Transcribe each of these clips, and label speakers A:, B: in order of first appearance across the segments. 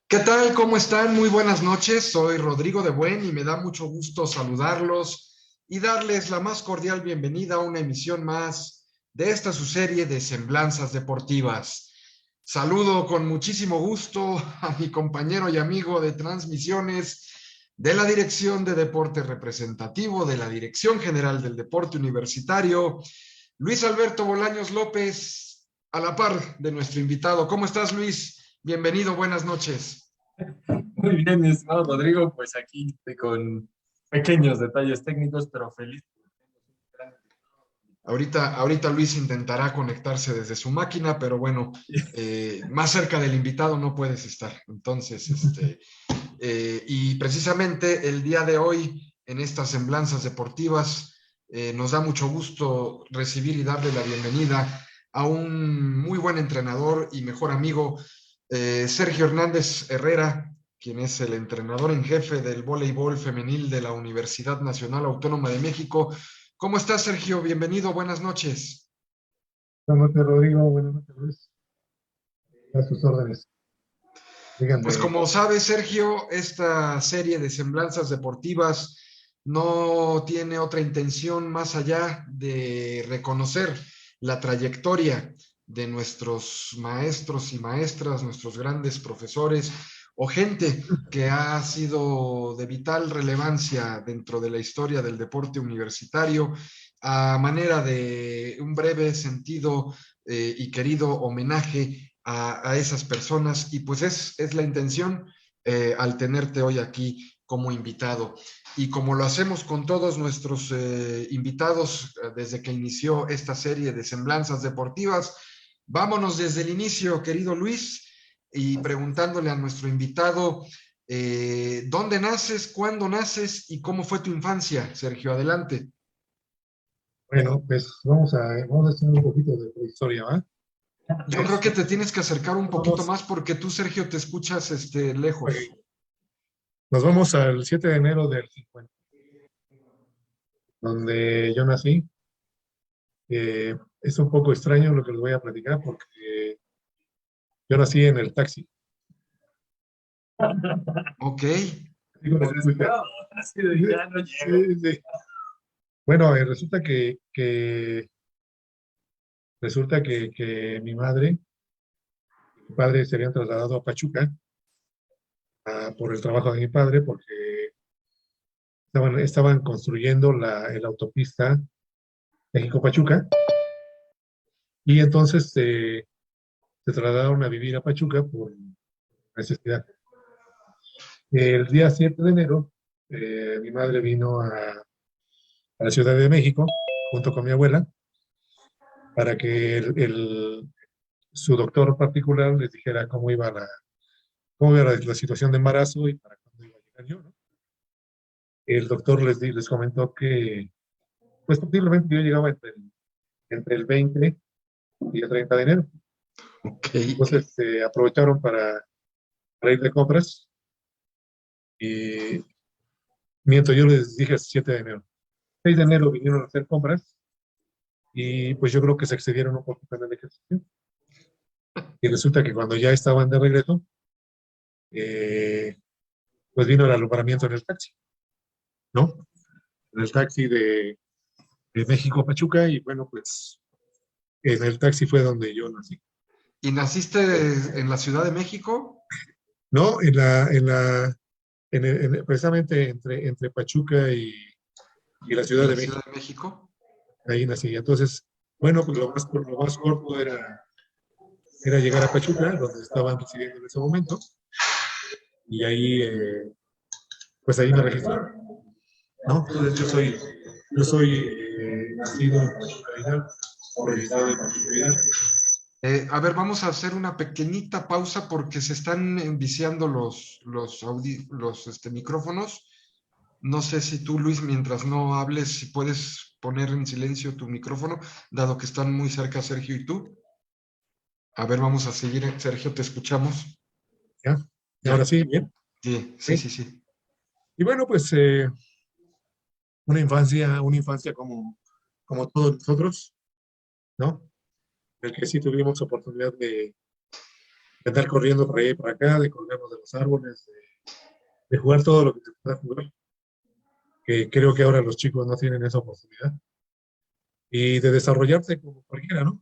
A: ¿Qué tal? ¿Cómo están? Muy buenas noches. Soy Rodrigo de Buen y me da mucho gusto saludarlos y darles la más cordial bienvenida a una emisión más de esta su serie de Semblanzas Deportivas. Saludo con muchísimo gusto a mi compañero y amigo de transmisiones de la Dirección de Deporte Representativo, de la Dirección General del Deporte Universitario, Luis Alberto Bolaños López, a la par de nuestro invitado. ¿Cómo estás, Luis? Bienvenido, buenas noches.
B: Muy bien, mi estimado Rodrigo, pues aquí con pequeños detalles técnicos, pero feliz.
A: Ahorita Luis intentará conectarse desde su máquina, pero bueno, más cerca del invitado no puedes estar. Entonces, y precisamente el día de hoy, en estas semblanzas deportivas, nos da mucho gusto recibir y darle la bienvenida a un muy buen entrenador y mejor amigo, Sergio Hernández Herrera, quien es el entrenador en jefe del voleibol femenil de la Universidad Nacional Autónoma de México. ¿Cómo estás, Sergio? Bienvenido, buenas noches.
C: Buenas noches, Rodrigo. Buenas noches, Luis. A sus órdenes.
A: Pues
C: Díganme.
A: como sabes, Sergio, esta serie de semblanzas deportivas no tiene otra intención más allá de reconocer la trayectoria de nuestros maestros y maestras, nuestros grandes profesores o gente que ha sido de vital relevancia dentro de la historia del deporte universitario, a manera de un breve sentido y querido homenaje a esas personas. Y pues es la intención al tenerte hoy aquí como invitado. Y como lo hacemos con todos nuestros invitados desde que inició esta serie de semblanzas deportivas, vámonos desde el inicio, querido Luis, y preguntándole a nuestro invitado, ¿dónde naces, cuándo naces y cómo fue tu infancia? Sergio, adelante.
C: Bueno, pues vamos a hacer un poquito de prehistoria, ¿va?
A: Yo creo que te tienes que acercar un poquito
C: Vamos,
A: más porque tú, Sergio, te escuchas
C: ok.
A: lejos.
C: Nos vamos al 7 de enero del 50, donde yo nací. Es un poco extraño lo que les voy a platicar porque yo nací en el taxi.
A: Ok.
C: Digo,
B: Pues esperaba, así de ya no llego.
C: sí, sí. Bueno, resulta que mi madre y mi padre se habían trasladado a Pachuca por el trabajo de mi padre, porque estaban construyendo la autopista México-Pachuca, y entonces se trasladaron a vivir a Pachuca por necesidad. El día 7 de enero, mi madre vino a la Ciudad de México junto con mi abuela para que su doctor particular les dijera cómo iba la situación de embarazo y para cuándo iba a llegar yo, ¿no? El doctor les comentó que, pues, posiblemente yo llegaba entre el 20 y el 30 de enero.
A: Ok.
C: Entonces aprovecharon para ir de compras, y mientras yo les dije 7 de enero. 6 de enero vinieron a hacer compras y pues yo creo que se excedieron un poquito en el ejercicio. Y resulta que cuando ya estaban de regreso, eh, pues vino el alumbramiento en el taxi, ¿no? En el taxi de México a Pachuca, y bueno, pues en el taxi fue donde yo nací.
A: ¿Y naciste en la Ciudad de México?
C: No, precisamente entre Pachuca y la
A: ¿Y
C: Ciudad
A: la
C: de
A: Ciudad
C: México.
A: de México?
C: Ahí nací. Entonces, bueno, pues lo más corto era llegar a Pachuca, donde estaban residiendo en ese momento, y ahí, pues ahí me registraron, ¿no? Entonces yo soy nacido en Pachuca Hidalgo, registrado en Pachuca Hidalgo.
A: A ver, vamos a hacer una pequeñita pausa porque se están enviciando los micrófonos. No sé si tú, Luis, mientras no hables, si puedes poner en silencio tu micrófono, dado que están muy cerca Sergio y tú. A ver, vamos a seguir. Sergio, te escuchamos.
C: ¿Ya? Y ahora
A: ¿Ya?
C: sí, bien.
A: Sí, sí,
C: ¿Sí?
A: sí, sí.
C: Y bueno, pues una infancia como todos nosotros, ¿no? El que sí tuvimos oportunidad andar corriendo por ahí y por acá, de colgarnos de los árboles, de jugar todo lo que se pueda jugar, que creo que ahora los chicos no tienen esa oportunidad, y de desarrollarte como cualquiera, ¿no?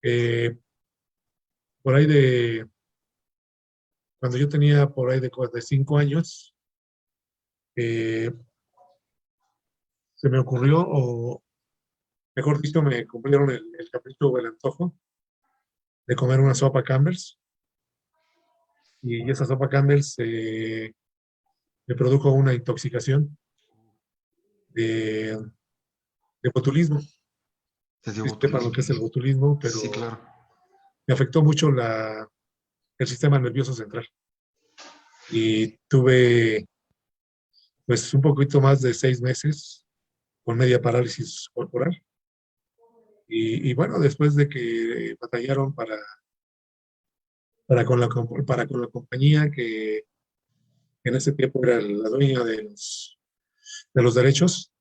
C: Eh, por ahí cuando yo tenía por ahí de 5 años, eh, se me ocurrió, o mejor dicho, me cumplieron el capricho o el antojo de comer una sopa Campbell's, y esa sopa Campbell's me produjo una intoxicación de, de botulismo.
A: Te dio
C: Sí sepa lo
A: botulismo.
C: que es el botulismo,
A: Sí,
C: pero
A: claro.
C: me afectó mucho el sistema nervioso central. Y tuve pues un poquito más de 6 meses con media parálisis corporal. Y bueno, después de que batallaron para con la compañía que en ese tiempo era la dueña de los derechos,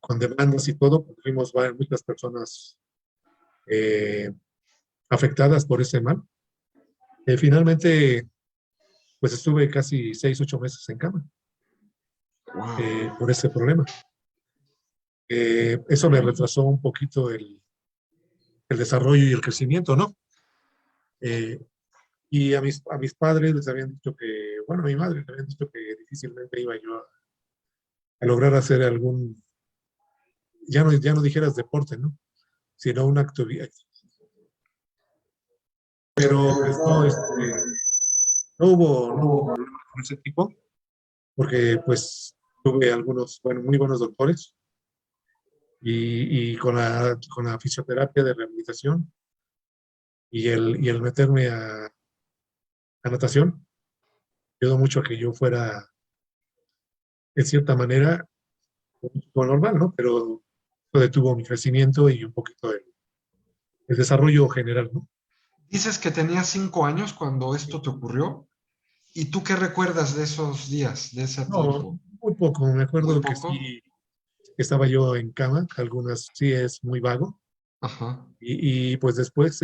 C: con demandas y todo, pues fuimos muchas personas eh, afectadas por ese mal. Finalmente, pues estuve casi 6, 8 meses en cama
A: Wow.
C: por ese problema. Eso me retrasó un poquito el desarrollo y el crecimiento, ¿no? Eh, y a mis padres les habían dicho que, bueno, a mi madre les habían dicho que difícilmente iba yo a lograr hacer ya no dijeras deporte, ¿no? Sino una actividad. Pero pues no, no hubo problemas con ese tipo, porque pues tuve algunos, bueno, muy buenos doctores y con la fisioterapia de rehabilitación y el meterme a natación, ayudó mucho a que yo fuera, en cierta manera, un poco normal, ¿no? Pero eso detuvo mi crecimiento y un poquito el desarrollo general, ¿no?
A: Dices que tenías 5 años cuando esto te ocurrió. ¿Y tú qué recuerdas de esos días, de ese
C: No,
A: tiempo?
C: muy poco. Me
A: Muy
C: acuerdo que
A: poco.
C: sí estaba yo en cama, algunas sí es muy vago.
A: Ajá.
C: Y pues después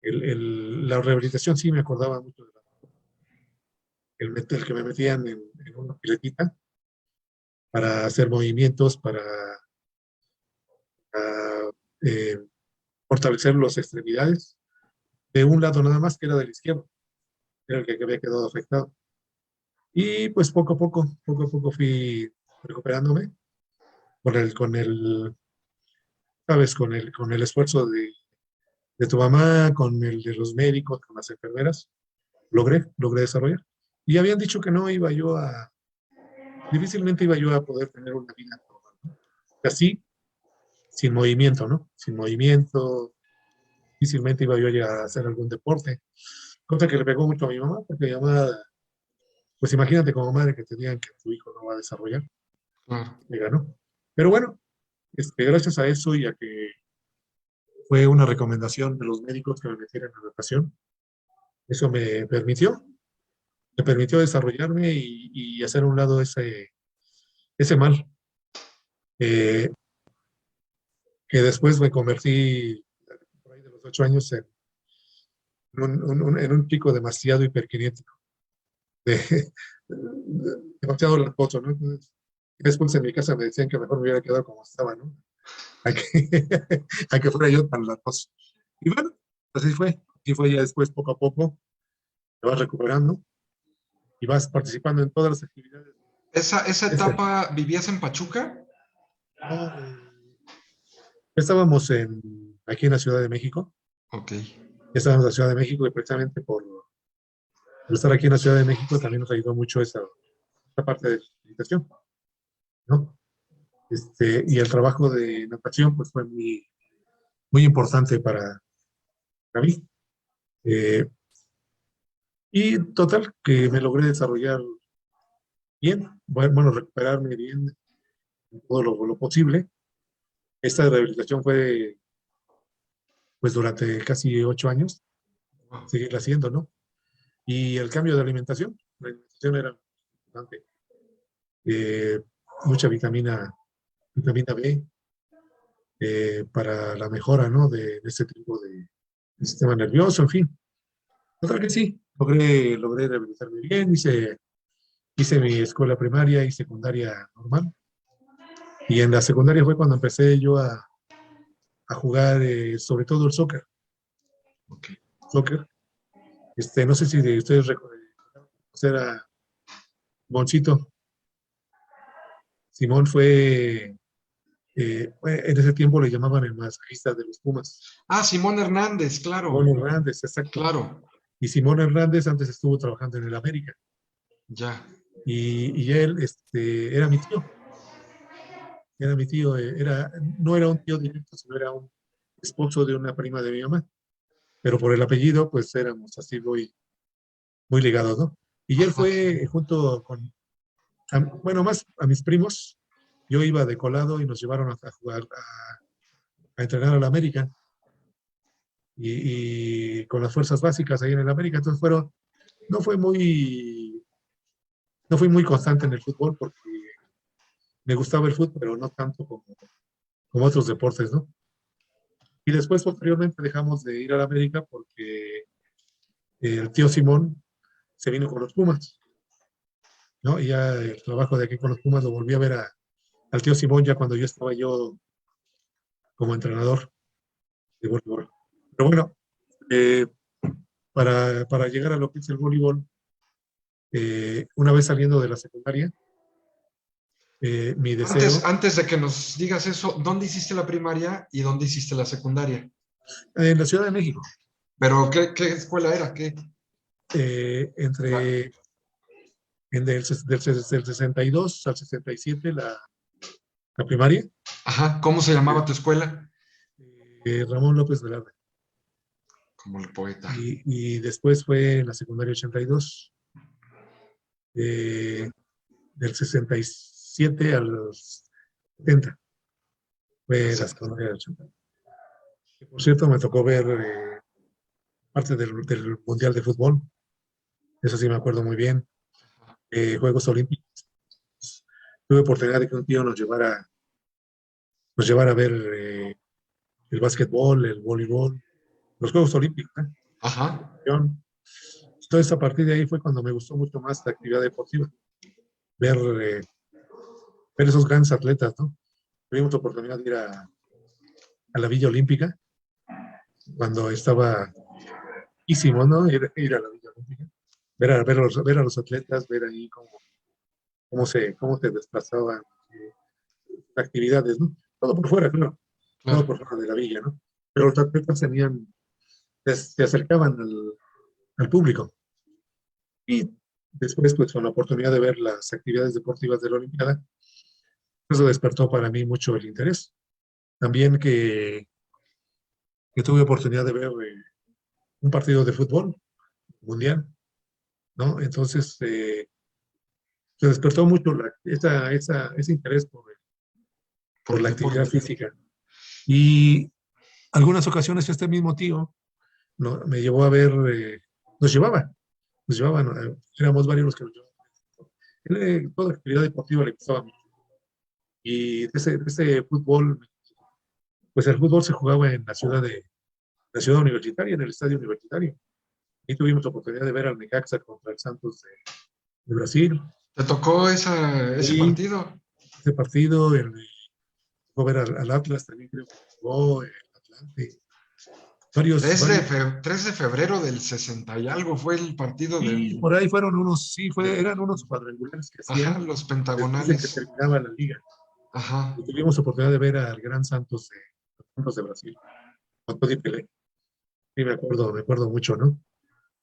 C: la rehabilitación sí me acordaba mucho el que me metían en una piletita para hacer movimientos, para, eh, fortalecer las extremidades de un lado nada más, que era del izquierdo, era el que había quedado afectado. Y pues poco a poco fui recuperándome ¿sabes? Con el esfuerzo de tu mamá, con el de los médicos, con las enfermeras, logré desarrollar. Y habían dicho que difícilmente iba yo a poder tener una vida normal, ¿no? Así, sin movimiento, ¿no? Sin movimiento, difícilmente iba yo a llegar a hacer algún deporte. Cosa que le pegó mucho a mi mamá, porque mi mamá, pues imagínate como madre que te digan que tu hijo no va a desarrollar,
A: Claro.
C: le ganó. Pero bueno, gracias a eso y a que fue una recomendación de los médicos que me metieran en natación, eso me permitió desarrollarme y hacer a un lado ese mal, eh, que después me convertí por ahí de los 8 años en un chico demasiado hiperkinético, de, demasiado latoso, ¿no? Entonces, después en mi casa me decían que mejor me hubiera quedado como estaba, ¿no? A que, a que fuera yo tan latoso. Y bueno, así fue ya después, poco a poco, te vas recuperando y vas participando en todas las actividades.
A: ¿Esa
C: Este,
A: etapa vivías en Pachuca?
C: no, estábamos aquí en la Ciudad de México,
A: Ok.
C: estábamos en la Ciudad de México y precisamente por estar aquí en la Ciudad de México también nos ayudó mucho esa parte de meditación, ¿no? Y el trabajo de natación pues fue muy, muy importante para mí. Eh, y total, que me logré desarrollar bien, bueno, recuperarme bien en todo lo posible. Esta rehabilitación fue pues durante casi 8 años,
A: Wow.
C: seguirla haciendo, ¿no? Y el cambio de alimentación, la alimentación era importante. Eh, mucha vitamina B, para la mejora, ¿no? De este tipo el sistema nervioso, en fin. Total que sí, logré rehabilitarme bien, hice mi escuela primaria y secundaria normal. Y en la secundaria fue cuando empecé yo a jugar sobre todo el soccer.
A: Ok.
C: Soccer. No sé si de ustedes recuerdan, era Moncito. Simón en ese tiempo le llamaban el masajista de los Pumas.
A: Ah, Simón Hernández,
C: Simón
A: claro,
C: Hernández, exacto.
A: claro,
C: Y Simón Hernández antes estuvo trabajando en el América.
A: ya.
C: Y él era mi tío. Era mi tío. No era un tío directo, sino era un esposo de una prima de mi mamá. Pero por el apellido, pues éramos así muy, muy ligados, ¿no? Y él
A: Ajá.
C: fue junto con, bueno, más a mis primos. Yo iba de colado y nos llevaron a jugar, a entrenar a la América. Y con las fuerzas básicas ahí en el América. Entonces no fue muy, no fui muy constante en el fútbol porque me gustaba el fútbol, pero no tanto como otros deportes, ¿no? Y después, posteriormente, dejamos de ir a la América porque el tío Simón se vino con los Pumas, ¿no? Y ya el trabajo de aquí con los Pumas lo volví a ver al tío Simón ya cuando yo estaba yo como entrenador de voleibol. Pero bueno, eh, para llegar a lo que es el voleibol, una vez saliendo de la secundaria, mi
A: Antes,
C: deseo,
A: antes de que nos digas eso, ¿dónde hiciste la primaria y dónde hiciste la secundaria?
C: en la Ciudad de México,
A: ¿Pero qué escuela era? ¿Qué? La-
C: entre del 62 al 67 la primaria,
A: Ajá, ¿cómo se llamaba tu escuela?
C: Ramón López Velarde.
A: Como el poeta.
C: Y después fue en la secundaria 82, eh, del 67 a los 70, fue la
A: Exacto.
C: secundaria 80. Que, por cierto, me tocó ver parte del Mundial de Fútbol, eso sí me acuerdo muy bien, Juegos Olímpicos. Tuve oportunidad de que un tío nos llevara a ver el básquetbol, el voleibol, los Juegos Olímpicos, ¿eh?
A: Ajá.
C: Entonces, a partir de ahí fue cuando me gustó mucho más la actividad deportiva, ver, eh, ver esos grandes atletas, ¿no? Tuvimos la oportunidad de ir a la Villa Olímpica cuando estaba ísimo, ¿no? Ir a la Villa Olímpica, ver a los atletas, ver ahí cómo se desplazaban, actividades, ¿no? Todo por fuera, claro, todo
A: Claro.
C: por fuera de la villa, ¿no? Pero los atletas se acercaban al público. Y después, pues, con la oportunidad de ver las actividades deportivas de la Olimpiada, eso despertó para mí mucho el interés. También que tuve oportunidad de ver un partido de fútbol mundial, ¿no? Entonces, se despertó mucho ese interés
A: Por
C: por
A: el
C: la actividad
A: deporte.
C: física. Y algunas ocasiones este mismo tío me llevó a ver, nos llevaba, éramos varios los que nos llevaban. Toda actividad deportiva le gustaba mucho. Y de ese fútbol, pues el fútbol se jugaba en la ciudad universitaria, en el estadio universitario. Y tuvimos la oportunidad de ver al Necaxa contra el Santos de Brasil.
A: ¿Te tocó ese
C: Y
A: partido?
C: ese partido, tocó ver al Atlas también, creo que jugó, el Atlante. Varios,
A: 3 de,
C: varios.
A: 3 de febrero del 60 y algo fue el partido
C: Y por ahí fueron unos, sí,
A: de-
C: eran unos cuadrangulares que
A: ajá,
C: hacían
A: los
C: después de que
A: pentagonales.
C: terminaba la liga.
A: Ajá,
C: Y tuvimos oportunidad de ver al gran Santos de Brasil, con Todi Pelé. Sí, me acuerdo mucho, ¿no?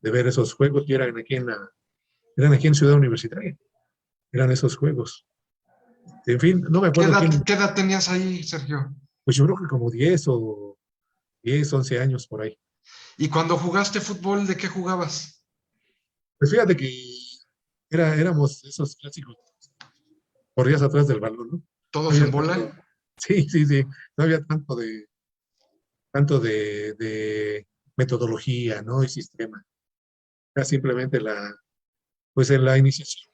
C: De ver esos juegos y eran aquí en Ciudad Universitaria, eran esos juegos. En fin, no me
A: ¿Qué
C: acuerdo
A: edad,
C: quién,
A: qué edad tenías ahí, Sergio?
C: pues yo creo que como 10, 11 años por ahí.
A: Y cuando jugaste fútbol, ¿de qué jugabas?
C: Pues fíjate que éramos esos clásicos, corrías atrás del balón, ¿no? No
A: ¿Todos
C: había
A: en
C: tanto,
A: bola?
C: sí, sí, sí, no había tanto de metodología, ¿no? Y sistema. Era simplemente pues en la iniciación.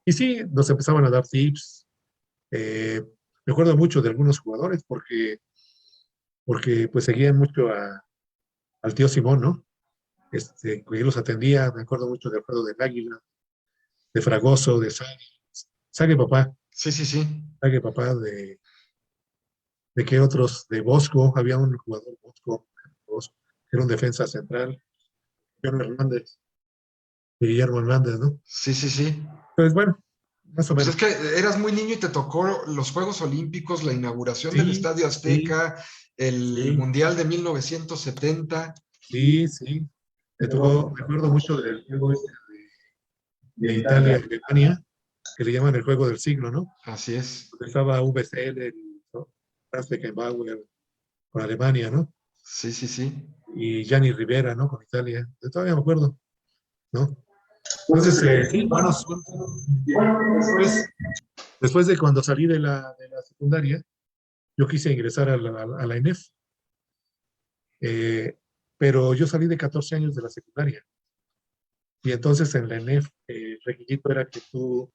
C: Y sí, nos empezaban a dar tips. Me acuerdo mucho de algunos jugadores porque porque pues seguían mucho al tío Simón, ¿no? Que él los atendía, me acuerdo mucho de Alfredo del Águila, de Fragoso, de Sague Papá,
A: Sí, sí, sí.
C: Sague Papá, de qué otros, de Bosco, había un jugador Bosco, que era un defensa central, Guillermo Hernández, de Guillermo Hernández, ¿no?
A: Sí, sí, sí.
C: Entonces, bueno, más o
A: Pues es
C: menos.
A: que eras muy niño y te tocó los Juegos Olímpicos, la inauguración del
C: Sí,
A: Estadio
C: sí,
A: Azteca, el
C: sí,
A: Mundial de 1970.
C: sí, sí. Me tocó, me acuerdo mucho del juego este de Italia y Alemania, que le llaman el juego del siglo, ¿no?
A: Así es.
C: Donde estaba VCL, ¿no? Franz Beckenbauer con Alemania, ¿no?
A: Sí, sí, sí.
C: Y Gianni Rivera, ¿no? Con Italia. Yo todavía me acuerdo, ¿no? Entonces, sí, bueno, después de cuando salí de la secundaria, yo quise ingresar a la ENEF, eh, pero yo salí de 14 años de la secundaria. Y entonces en la ENEF el requisito era que tú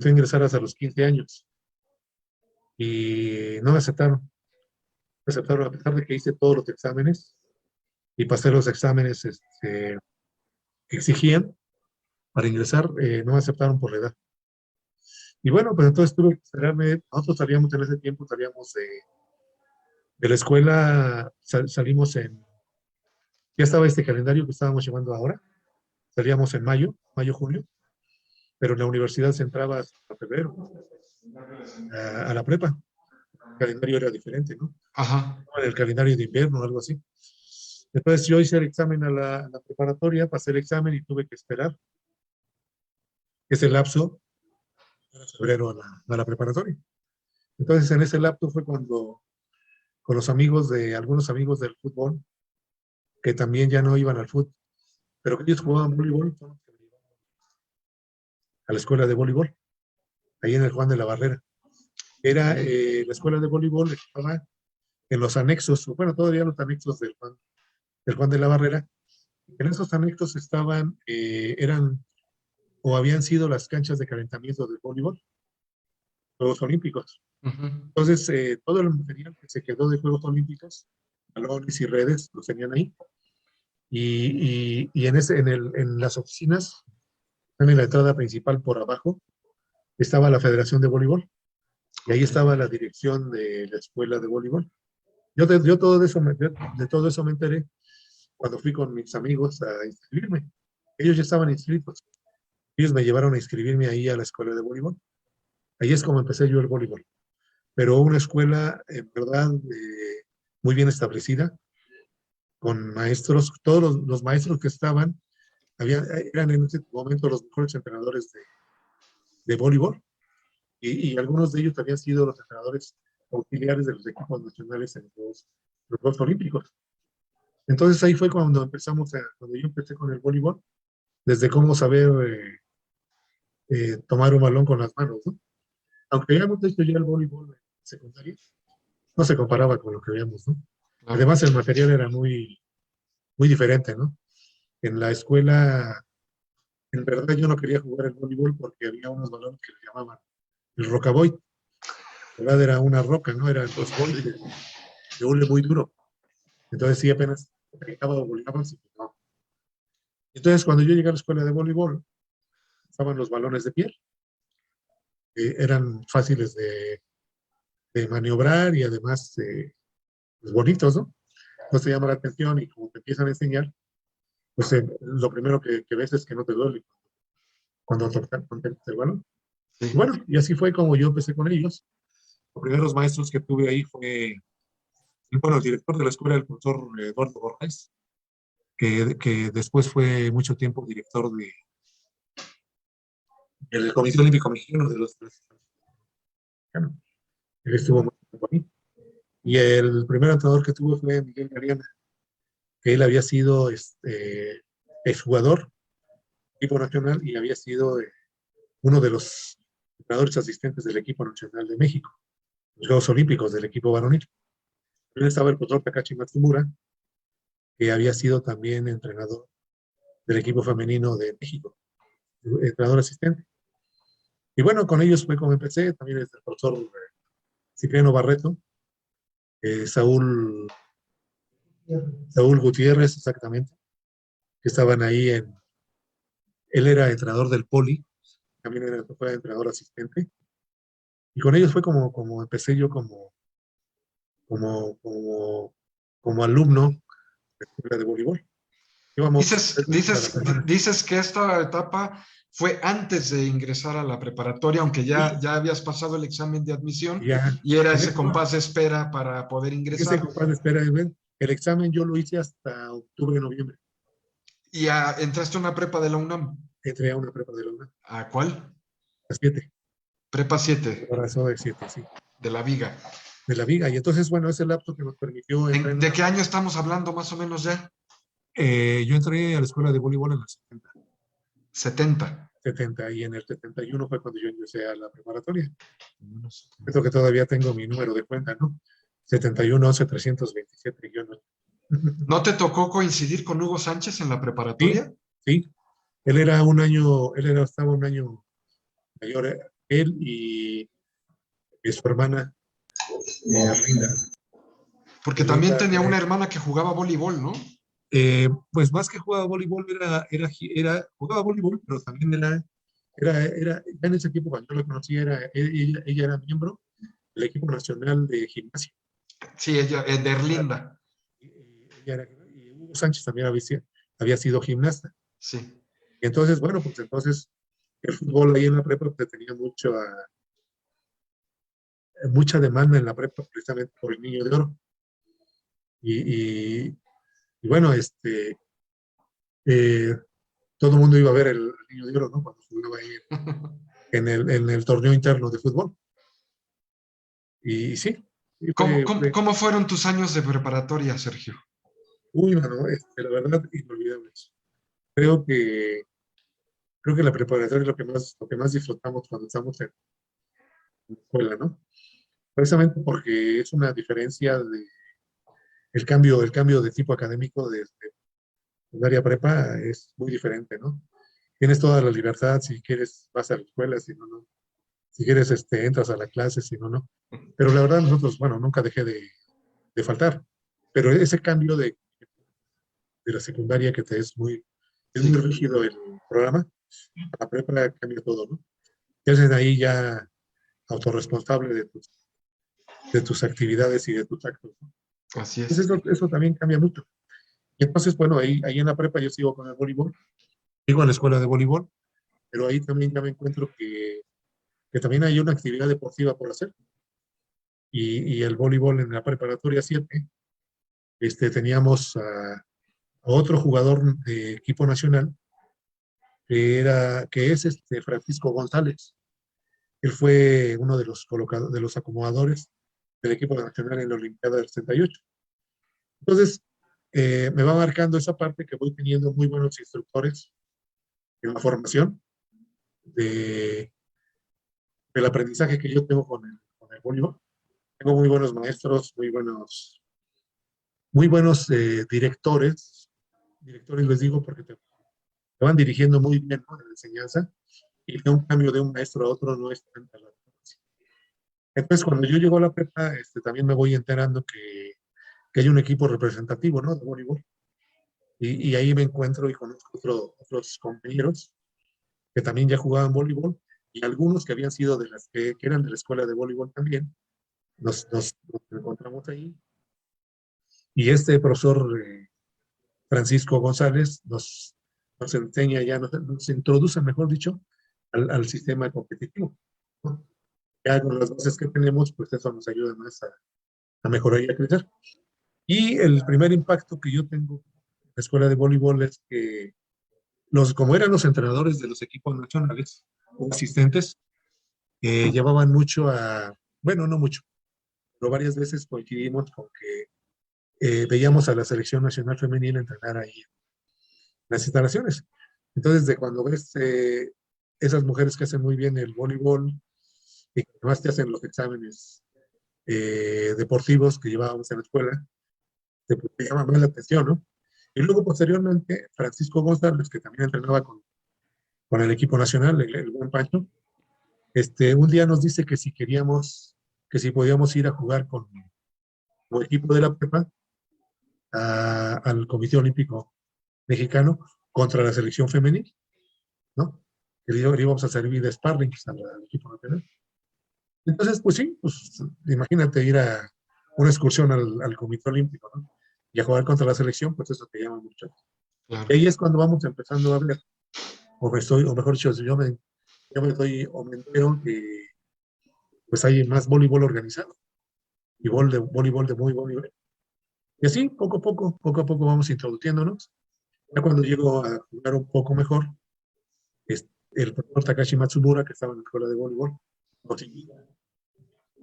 C: ingresaras a los 15 años. Y no me aceptaron. Me aceptaron a pesar de que hice todos los exámenes y pasé los exámenes que exigían para ingresar, no me aceptaron por la edad. Y bueno, pues entonces tuve que esperarme. Nosotros salíamos en ese tiempo, salíamos de la escuela, salimos ya estaba este calendario que estábamos llevando ahora, salíamos en mayo, junio, pero en la universidad se entraba hasta febrero, a la prepa. El calendario era diferente, ¿no?
A: Ajá.
C: En el calendario de invierno o algo así. Entonces yo hice el examen a la preparatoria, pasé el examen y tuve que esperar ese lapso de febrero a la preparatoria. Entonces en ese lapso fue cuando con algunos amigos del fútbol, que también ya no iban al fútbol, pero que ellos jugaban voleibol, a la escuela de voleibol, ahí en el Juan de la Barrera. Era la escuela de voleibol, estaba en los anexos, bueno, todavía los anexos del Juan de la Barrera. En esos anexos eran o habían sido las canchas de calentamiento del voleibol, Juegos Olímpicos.
A: Ujú.
C: Entonces, todo el material que se quedó de Juegos Olímpicos, balones y redes, los tenían ahí. Y en las oficinas, en la entrada principal por abajo, estaba la Federación de Voleibol. Y ahí estaba la dirección de la escuela de voleibol. Yo de todo eso me enteré cuando fui con mis amigos a inscribirme. Ellos ya estaban inscritos. Ellos me llevaron a inscribirme ahí a la escuela de voleibol. Ahí es como empecé yo el voleibol. Pero una escuela, en verdad, muy bien establecida, con maestros, todos los maestros que estaban, eran en ese momento los mejores entrenadores de voleibol, y algunos de ellos habían sido los entrenadores auxiliares de los equipos nacionales en los Juegos Olímpicos. Entonces ahí fue cuando yo empecé con el voleibol, desde cómo saber tomar un balón con las manos, ¿no? Aunque habíamos hecho ya el voleibol en secundaria, no se comparaba con lo que veíamos, ¿no?
A: Claro.
C: Además, el material era muy, muy diferente, ¿no? En la escuela, en verdad, yo no quería jugar el voleibol porque había unos balones que le llamaban el rocaboy. En verdad era una roca, ¿no? Eran los boys de hule muy duro. Entonces, sí, apenas pegaba o volaba, se pegaba. Entonces, cuando yo llegué a la escuela de voleibol, estaban los balones de piel. Eran fáciles de maniobrar y además pues, bonitos, ¿no? Entonces te llama la atención y como te empiezan a enseñar, pues lo primero que ves es que no te duele cuando tocas el balón. Y
A: Sí.
C: bueno, y así fue como yo empecé con ellos. Los primeros maestros que tuve ahí fue, bueno, el director de la escuela, el profesor Eduardo Borges, que después fue mucho tiempo director del Comité Olímpico Mexicano de los mexicanos. Él estuvo muy tiempo ahí. Y el primer entrenador que tuve fue Miguel Gariana, que él había sido exjugador, equipo nacional, y había sido uno de los entrenadores asistentes del equipo nacional de México, los Juegos Olímpicos del equipo varonil. También estaba el profesor Takashi Matsumura, que había sido también entrenador del equipo femenino de México, entrenador asistente. Y bueno, con ellos fue como empecé, también el profesor Cipriano Barreto, Saúl, Saúl Gutiérrez, exactamente, que estaban ahí él era entrenador del Poli, también fue entrenador asistente, y con ellos fue como empecé yo como, como, como alumno de la escuela de voleibol. Íbamos
A: Dices,
C: 3 veces a la
A: dices,
C: semana.
A: dices que esta etapa fue antes de ingresar a la preparatoria, aunque
C: Sí,
A: ya habías pasado el examen de
C: y
A: admisión
C: ya,
A: y era
C: en
A: ese compás de espera para poder
C: ese
A: ingresar.
C: compás de espera, el examen yo lo hice hasta octubre, noviembre.
A: Y entraste a una prepa de la UNAM.
C: Entré a una prepa de la UNAM,
A: ¿A cuál?
C: a 7,
A: Prepa 7
C: corazón de 7, sí,
A: de la Viga.
C: de la Viga. Y entonces, bueno, ese lapso que nos permitió entrar en
A: ¿De
C: una.
A: qué año estamos hablando más o menos ya?
C: Yo entré a la escuela de voleibol en los
A: 70.
C: 70 y en el 71 fue cuando yo ingresé a la preparatoria. Creo que todavía tengo mi número de cuenta, ¿no? 71 11 327 guión.
A: ¿No te tocó coincidir con Hugo Sánchez en la
C: Sí,
A: preparatoria?
C: sí. Estaba un año mayor, él y su hermana, Arlinda.
A: Porque también
C: Arlinda,
A: tenía una hermana que jugaba voleibol, ¿no?
C: pues más que jugaba voleibol, jugaba voleibol, pero también ya en ese tiempo cuando yo la conocí, ella era miembro del equipo nacional de gimnasia.
A: Sí, ella, de Erlinda.
C: Y Hugo Sánchez también había sido gimnasta.
A: Sí.
C: Y entonces, bueno, pues entonces el fútbol ahí en la prepa pues, tenía mucha demanda en la prepa precisamente por el Niño de Oro. Y, y, y bueno, eh, todo el mundo iba a ver el Niño de Oro, ¿no? Cuando jugaba ahí en el torneo interno de fútbol. Y sí, y
A: ¿Cómo fueron tus años de preparatoria, Sergio?
C: uy, mano, la verdad, inolvidables. Creo que, creo que la preparatoria es lo que más disfrutamos cuando estamos en la escuela, ¿no? Precisamente porque es una diferencia el cambio de tipo académico desde secundaria a prepa es muy diferente, ¿no? Tienes toda la libertad, si quieres vas a la escuela, si no, no. Si quieres, entras a la clase, si no, no. Pero la verdad, nosotros, bueno, nunca dejé de faltar. Pero ese cambio de la secundaria que es muy
A: Sí,
C: rígido el programa, a la prepa cambia todo, ¿no? Te hacen ahí ya autorresponsable de tus actividades y de tus actos, ¿no?
A: así
C: Entonces
A: es.
C: eso también cambia mucho. Y entonces, bueno, ahí en la prepa yo sigo con el voleibol, sigo en la escuela de voleibol, pero ahí también ya me encuentro que también hay una actividad deportiva por hacer. Y el voleibol en la preparatoria 7, teníamos a otro jugador de equipo nacional, que es Francisco González. Él fue uno de los acomodadores del equipo nacional en la Olimpiada del 68. Entonces, me va marcando esa parte que voy teniendo muy buenos instructores en la formación de, del aprendizaje que yo tengo con el voleibol. Tengo muy buenos maestros, muy buenos directores les digo porque te van dirigiendo muy bien, ¿no? En la enseñanza, y que un cambio de un maestro a otro no es tanta la diferencia. Entonces, cuando yo llego a la prepa, también me voy enterando que hay un equipo representativo, ¿no? De voleibol. Y ahí me encuentro y conozco otros compañeros que también ya jugaban voleibol y algunos que habían sido que eran de la escuela de voleibol también. Nos encontramos ahí y este profesor Francisco González nos enseña ya, nos introduce, mejor dicho, al sistema competitivo, ¿no? Ya con las bases que tenemos, pues eso nos ayuda más a mejorar y a crecer. Y el primer impacto que yo tengo en la escuela de voleibol es que como eran los entrenadores de los equipos nacionales o asistentes, llevaban mucho bueno, no mucho, pero varias veces coincidimos con que veíamos a la selección nacional femenina entrenar ahí en las instalaciones. Entonces, de cuando ves esas mujeres que hacen muy bien el voleibol y que además te hacen los exámenes deportivos que llevábamos en la escuela, te llama más la atención, ¿no? Y luego, posteriormente, Francisco González, que también entrenaba con el equipo nacional, el buen Pancho, un día nos dice que si podíamos ir a jugar como equipo de la prepa al Comité Olímpico Mexicano contra la selección femenil, ¿no? Le íbamos a servir de sparring al equipo nacional. Entonces, pues sí, pues imagínate ir a una excursión al Comité Olímpico, ¿no? Y a jugar contra la selección, pues eso te llama mucho.
A: Claro.
C: Y ahí es cuando vamos empezando a ver, o mejor dicho, yo me entero que pues hay más voleibol organizado y voleibol de muy buen nivel. Y así, poco a poco vamos introduciéndonos. Ya cuando llego a jugar un poco mejor, el profesor Takashi Matsumura, que estaba en la escuela de voleibol, nos invita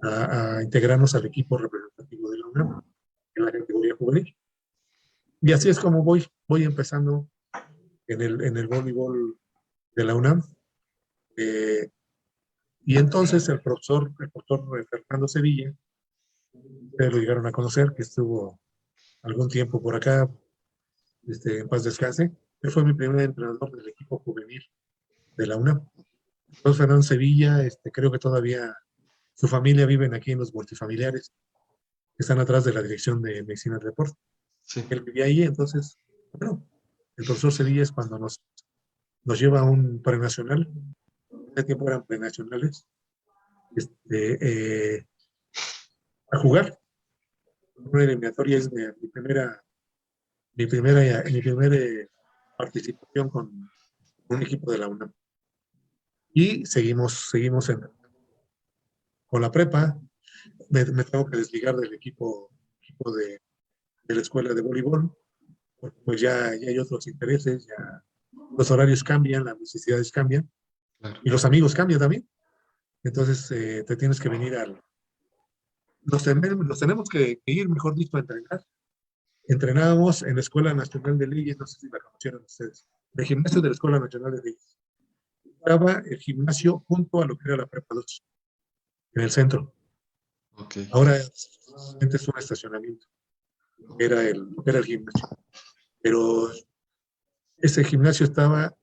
C: a integrarnos al equipo representativo de la UNAM en la categoría juvenil. Y así es como voy empezando en el voleibol de la UNAM. Y entonces el profesor Fernando Sevilla, ustedes lo llegaron a conocer, que estuvo algún tiempo por acá, en paz descanse. Él fue mi primer entrenador del equipo juvenil de la UNAM. Entonces Fernando Sevilla, creo que todavía su familia viven aquí en los multifamiliares, que están atrás de la Dirección de Medicina del Deporte.
A: Sí.
C: Él vivía ahí, entonces, bueno, el profesor Sevilla es cuando nos lleva a un prenacional. En ese tiempo eran prenacionales, a jugar. Una eliminatoria es mi primera participación con un equipo de la UNAM. Y seguimos con la prepa. Me tengo que desligar del equipo de la escuela de voleibol, porque pues ya hay otros intereses, ya los horarios cambian, las necesidades cambian,
A: Claro.
C: y los amigos cambian también. Entonces te tienes que venir nos tenemos que ir, mejor dicho, a entrenar. Entrenábamos en la Escuela Nacional de Leyes, no sé si la conocieron ustedes, el gimnasio de la Escuela Nacional de Leyes. Estaba el gimnasio junto a lo que era la Prepa 2, en el centro.
A: Okay.
C: Ahora es un estacionamiento, era el gimnasio. Pero ese gimnasio estaba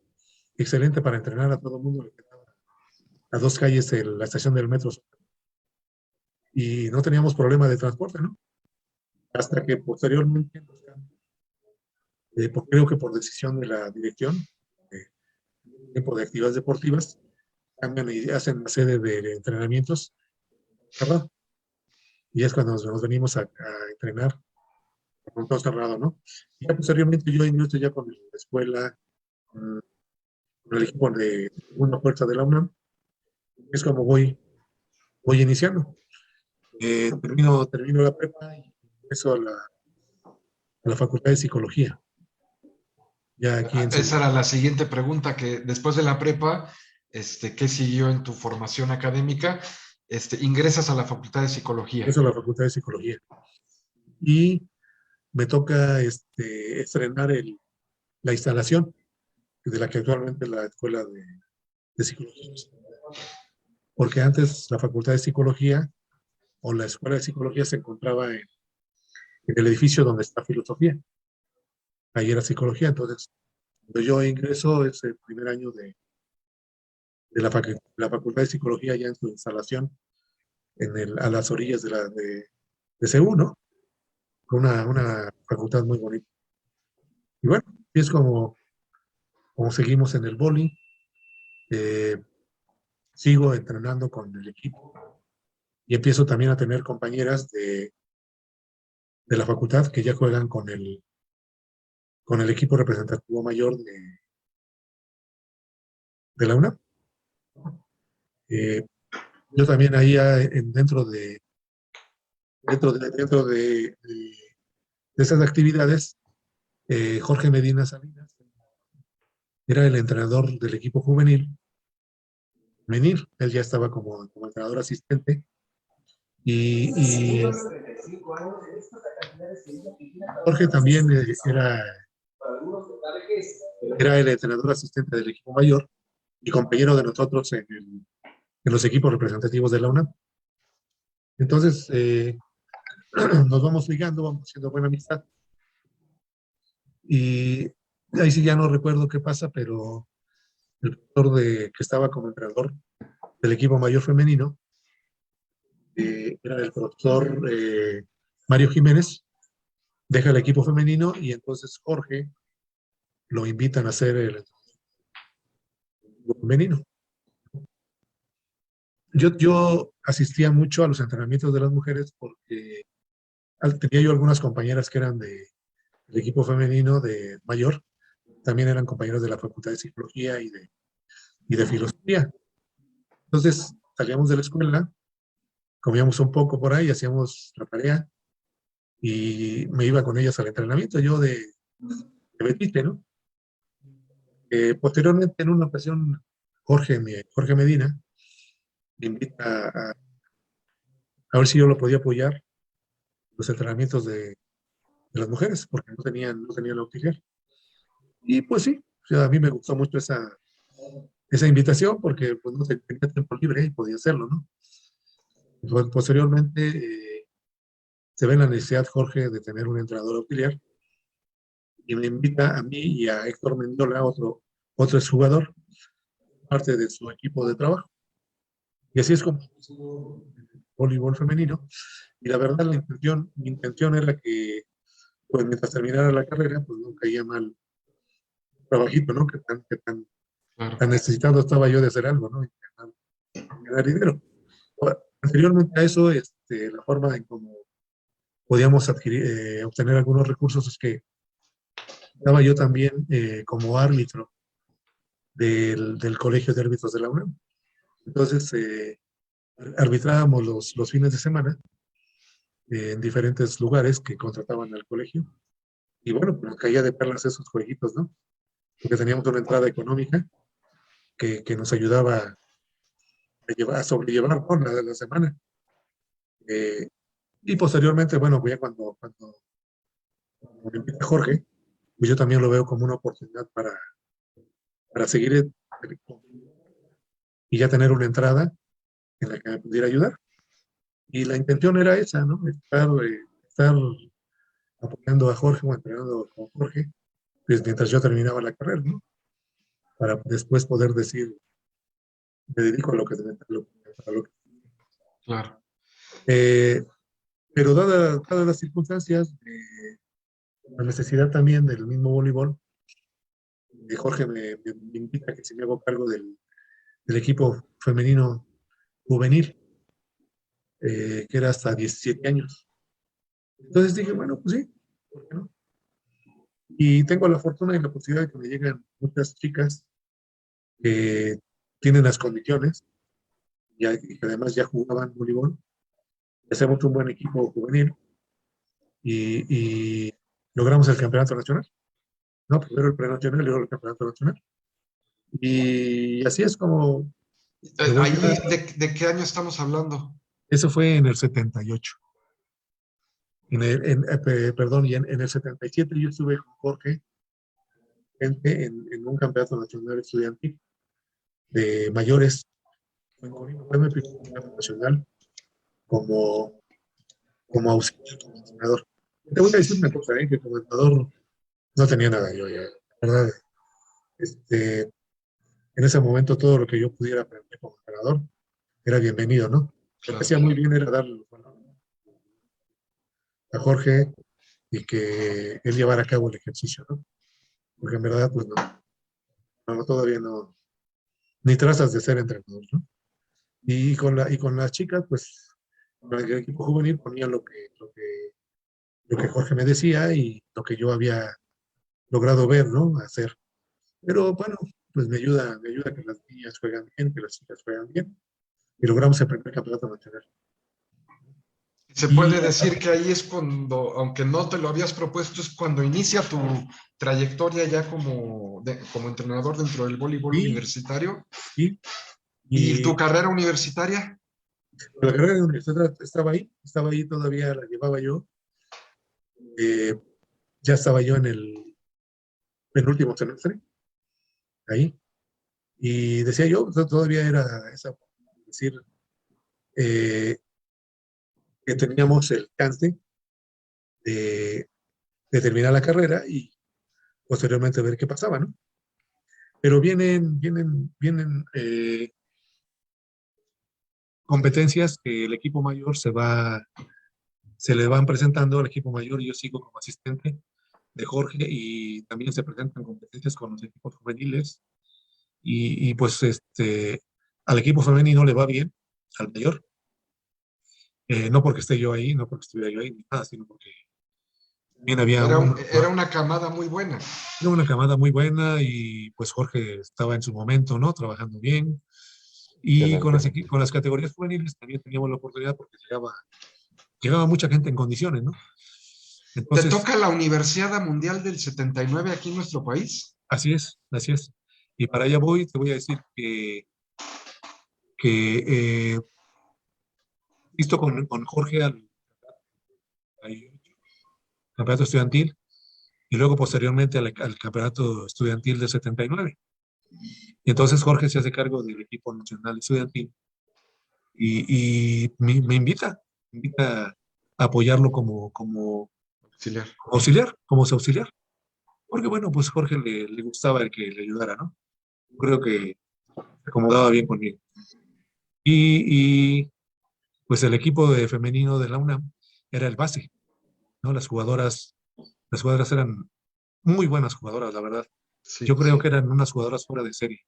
C: excelente para entrenar a todo el mundo. A 2 calles de la estación del metro. Y no teníamos problema de transporte, ¿no? Hasta que posteriormente, creo que por decisión de la dirección, tiempo de actividades deportivas, cambian y hacen una sede de entrenamientos, ¿verdad? Y es cuando nos venimos a entrenar con todo cerrado, ¿no? Y ya posteriormente yo ingreso ya con la escuela, con el equipo de Segunda Fuerza de la UNAM. Es como voy iniciando. Termino la prepa y empiezo a la Facultad de Psicología. Ya aquí en
A: Esa era la siguiente pregunta, que después de la prepa, ¿qué siguió en tu formación académica? Ingresas a la Facultad de Psicología.
C: Eso, la Facultad de Psicología. Y me toca estrenar la instalación de la que actualmente es la Escuela de Psicología. Porque antes la Facultad de Psicología o la Escuela de Psicología se encontraba en el edificio donde está Filosofía. Ahí era Psicología. Entonces, cuando yo ingreso, es el primer año de la Facultad de Psicología, ya en su instalación a las orillas de CEU, ¿no? Una facultad muy bonita. Y bueno, es como seguimos en el boli. Sigo entrenando con el equipo y empiezo también a tener compañeras de la facultad que ya juegan con el equipo representativo mayor de la UNAM. Yo también ahí dentro de esas actividades, Jorge Medina Salinas era el entrenador del equipo juvenil. Él ya estaba como entrenador asistente y Jorge también era el entrenador asistente del equipo mayor y compañero de nosotros en los equipos representativos de la UNAM. Entonces, nos vamos ligando, vamos haciendo buena amistad. Y ahí sí ya no recuerdo qué pasa, pero el profesor que estaba como entrenador del equipo mayor femenino era el profesor Mario Jiménez deja el equipo femenino y entonces Jorge lo invitan a hacer el equipo femenino. Yo asistía mucho a los entrenamientos de las mujeres porque tenía yo algunas compañeras que eran del equipo femenino de mayor, también eran compañeros de la Facultad de Psicología y de Filosofía. Entonces salíamos de la escuela, comíamos un poco por ahí, hacíamos la tarea y me iba con ellas al entrenamiento, yo de Betite, ¿no? Posteriormente, en una ocasión, Jorge Medina me invita a ver si yo lo podía apoyar en los entrenamientos de las mujeres, porque no tenían auxiliar. Y pues sí, o sea, a mí me gustó mucho esa invitación porque pues, no tenía tiempo libre y podía hacerlo, ¿no? Pues, posteriormente se ve la necesidad, Jorge, de tener un entrenador auxiliar y me invita a mí y a Héctor Mendiola, otro exjugador, parte de su equipo de trabajo. Y así es como voleibol femenino. Y la verdad, mi intención era que, pues mientras terminara la carrera, pues no caía mal trabajito, ¿no?
A: Claro.
C: Tan necesitado estaba yo de hacer algo, ¿no? Y ganar dinero. Anteriormente a eso, la forma en cómo podíamos obtener algunos recursos es que estaba yo también como árbitro del Colegio de Árbitros de la UNAM. Entonces, arbitrábamos los fines de semana en diferentes lugares que contrataban al colegio. Y bueno, pues nos caía de perlas esos jueguitos, ¿no? Porque teníamos una entrada económica que nos ayudaba a sobrellevar, ¿no? la semana. Y posteriormente, bueno, pues ya cuando me invita Jorge, pues yo también lo veo como una oportunidad para seguir y ya tener una entrada en la que me pudiera ayudar. Y la intención era esa, ¿no? Estar apoyando a Jorge o entrenando con Jorge, pues mientras yo terminaba la carrera, ¿no? Para después poder decir, me dedico a lo que, a lo que.
A: Claro.
C: Pero dadas las circunstancias, la necesidad también del mismo voleibol, Jorge me invita a que se me hago cargo del equipo femenino juvenil, que era hasta 17 años. Entonces dije, bueno, pues sí, ¿por qué no? Y tengo la fortuna y la posibilidad de que me lleguen muchas chicas que tienen las condiciones y que además ya jugaban voleibol. Hacemos un buen equipo juvenil y logramos el campeonato nacional. No, primero el prenacional y luego el campeonato nacional. Y así es como me voy
A: Ahí,
C: a,
A: ¿de qué año estamos hablando?
C: eso fue en el 78. Perdón, y en el 77 yo estuve con Jorge en un campeonato nacional estudiantil de mayores. Fue mi primer campeonato nacional como, como auxiliar, como entrenador. Te voy a decir una cosa, que como entrenador no tenía nada yo ya. La verdad, en ese momento todo lo que yo pudiera aprender como entrenador era bienvenido, ¿no? Lo que
A: Claro.
C: hacía muy bien era darle a Jorge y que él llevara a cabo el ejercicio, ¿no? Porque en verdad, pues no, todavía no, ni trazas de ser entrenador, ¿no? Y con las chicas, pues, con el equipo juvenil ponía lo que Jorge me decía y lo que yo había logrado ver, ¿no? Hacer. Pero bueno, pues me ayuda que las niñas juegan bien, que las chicas juegan bien, y logramos el primer campeonato nacional.
A: Se
C: Y
A: puede decir que ahí es cuando, aunque no te lo habías propuesto, es cuando inicia tu trayectoria ya como entrenador dentro del voleibol
C: sí,
A: universitario.
C: sí,
A: ¿Y
C: y
A: tu carrera universitaria?
C: la carrera de universidad estaba ahí todavía, la llevaba yo. eh, ya estaba yo en el penúltimo semestre, ahí, y decía yo, todavía era esa, es decir, eh, que teníamos el chance de, de terminar la carrera y posteriormente ver qué pasaba, ¿no? Pero vienen competencias que el equipo mayor se va se le van presentando al equipo mayor y yo sigo como asistente de Jorge y también se presentan competencias con los equipos juveniles y pues al equipo femenino le va bien, al mayor, no porque esté yo ahí, no porque estuviera yo ahí, ni nada, sino porque también había
A: Era una camada muy buena.
C: era una camada muy buena y pues Jorge estaba en su momento, ¿no? Trabajando bien. Y
B: Excelente.
C: con las categorías juveniles también teníamos la oportunidad porque llegaba mucha gente en condiciones, ¿no?
A: ¿Te
C: Entonces,
A: toca la Universidad Mundial del 79 aquí en nuestro país?
C: así es, así es. Y para allá voy, te voy a decir que visto con Jorge al campeonato estudiantil y luego posteriormente al campeonato estudiantil del 79. Y entonces Jorge se hace cargo del equipo nacional estudiantil y me invita a apoyarlo
A: Auxiliar.
C: como su auxiliar. Porque bueno, pues Jorge le gustaba el que le ayudara, ¿no? Creo que se acomodaba bien conmigo. Y pues el equipo de femenino de la UNAM era el base, ¿no? Las jugadoras eran muy buenas jugadoras, la verdad. Yo
A: Sí.
C: creo que eran unas jugadoras fuera de serie.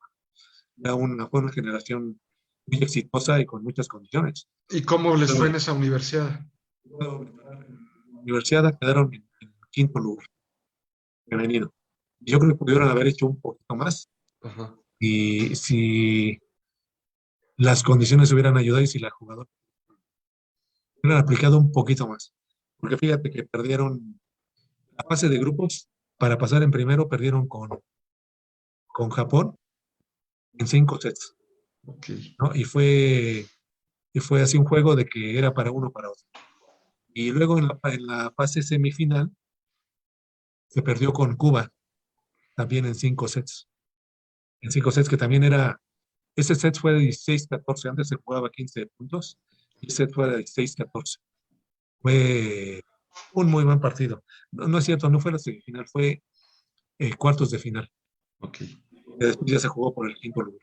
C: Fue una generación muy exitosa y con muchas condiciones.
A: ¿Y cómo les fue en
C: Luego,
A: esa universidad?
C: en la universidad quedaron en quinto lugar, femenino. Yo creo que pudieron haber hecho un poquito más
A: Ajá.
C: y si las condiciones hubieran ayudado y si la jugadora hubieran aplicado un poquito más. Porque fíjate que perdieron la fase de grupos para pasar en primero, perdieron con Japón en 5 sets,
A: Ok.
C: ¿no? Y fue así un juego de que era para uno para otro. Y luego en la fase semifinal se perdió con Cuba, también en 5 sets. En 5 sets que también ese set fue de 16-14, antes se jugaba 15 puntos, y ese set fue de 16-14. Fue un muy buen partido. No, no es cierto, no fue la semifinal, fue cuartos de final.
A: Ok.
C: Que después ya se jugó por el quinto lugar.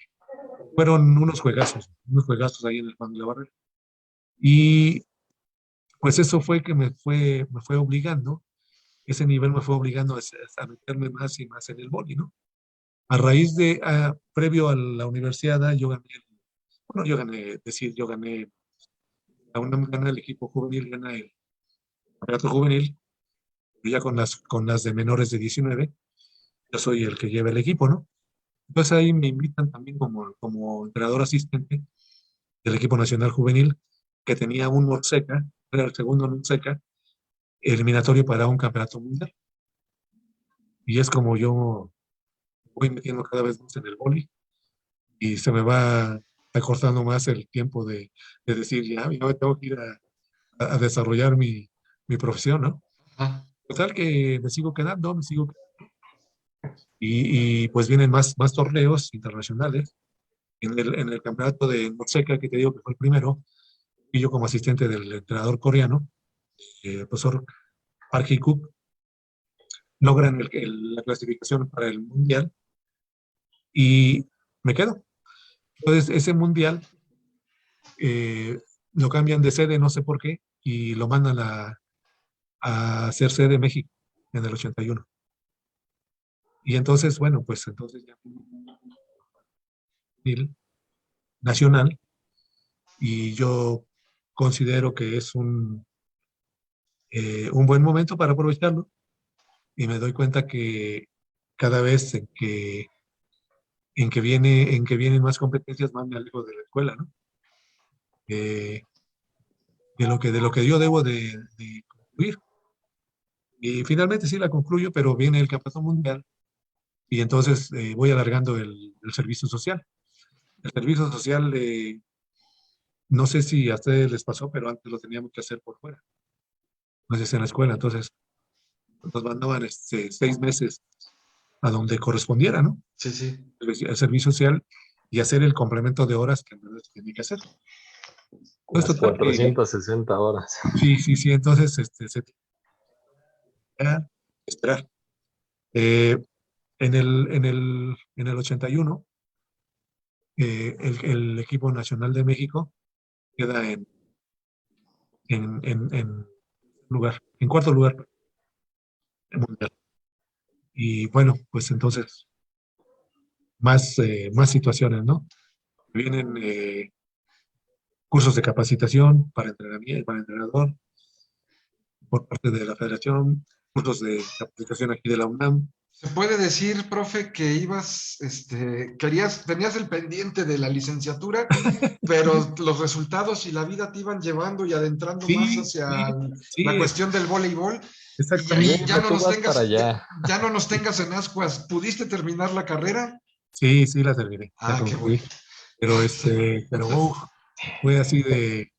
C: Fueron unos juegazos ahí en el Juan de la Barrera. Y pues eso fue que me fue obligando, ese nivel me fue obligando a meterme más y más en el vóley, ¿no? A raíz previo a la universidad, yo gané, la UNAM gana el equipo juvenil, gana el campeonato juvenil, ya con las de menores de 19, yo soy el que lleva el equipo, ¿no? Entonces ahí me invitan también como entrenador asistente del equipo nacional juvenil, que tenía un Norseca, era el segundo Norseca, eliminatorio para un campeonato mundial. Y es como yo voy metiendo cada vez más en el vóley y se me va acortando más el tiempo de decir, ya me tengo que ir a desarrollar mi profesión, ¿no?
A: Ah,
C: Total que y pues vienen más torneos internacionales. En el campeonato de Norseca, que te digo que fue el primero, y yo como asistente del entrenador coreano, el profesor Park Hee-kook, logran la clasificación para el mundial y me quedo. Entonces, ese mundial eh, lo cambian de sede, no sé por qué, y lo mandan a hacer sede en México en el 81. Y entonces, bueno, pues entonces ya el nacional, y yo considero que es un buen momento para aprovecharlo, y me doy cuenta que cada vez en que vienen más competencias, más me alejo de la escuela, ¿no? Eh, de lo que yo debo de concluir. Y finalmente sí la concluyo, pero viene el campeonato mundial y entonces voy alargando el servicio social. El servicio social, no sé si a ustedes les pasó, pero antes lo teníamos que hacer por fuera, no sé si en la escuela. Entonces nos mandaban 6 meses a donde correspondiera, ¿no?
A: sí, sí.
C: El servicio social y hacer el complemento de horas que en verdad se tenía que hacer. Pues
B: Las
C: total que
B: 460 horas.
C: sí, sí, sí, entonces se tenía que esperar. Eh, en el 81, el equipo nacional de México queda en lugar, en cuarto lugar mundial. Y bueno, pues entonces, más situaciones, ¿no? Vienen cursos de capacitación para entrenamiento, para entrenador, por parte de la Federación, cursos de capacitación aquí de la UNAM.
A: ¿Se puede decir, profe, que ibas, tenías el pendiente de la licenciatura, pero los resultados y la vida te iban llevando y adentrando más
C: Sí,
A: hacia
C: sí,
A: la
C: sí,
A: cuestión del voleibol? Y
C: exactamente.
A: ya
D: Siempre
A: no
D: tú
A: nos
D: vas para
A: tengas,
D: allá.
A: ya no nos tengas en ascuas. ¿Pudiste terminar la carrera?
C: Sí, sí, la terminé, la
A: Ah, qué bueno.
C: concluí. Pero, fue así de,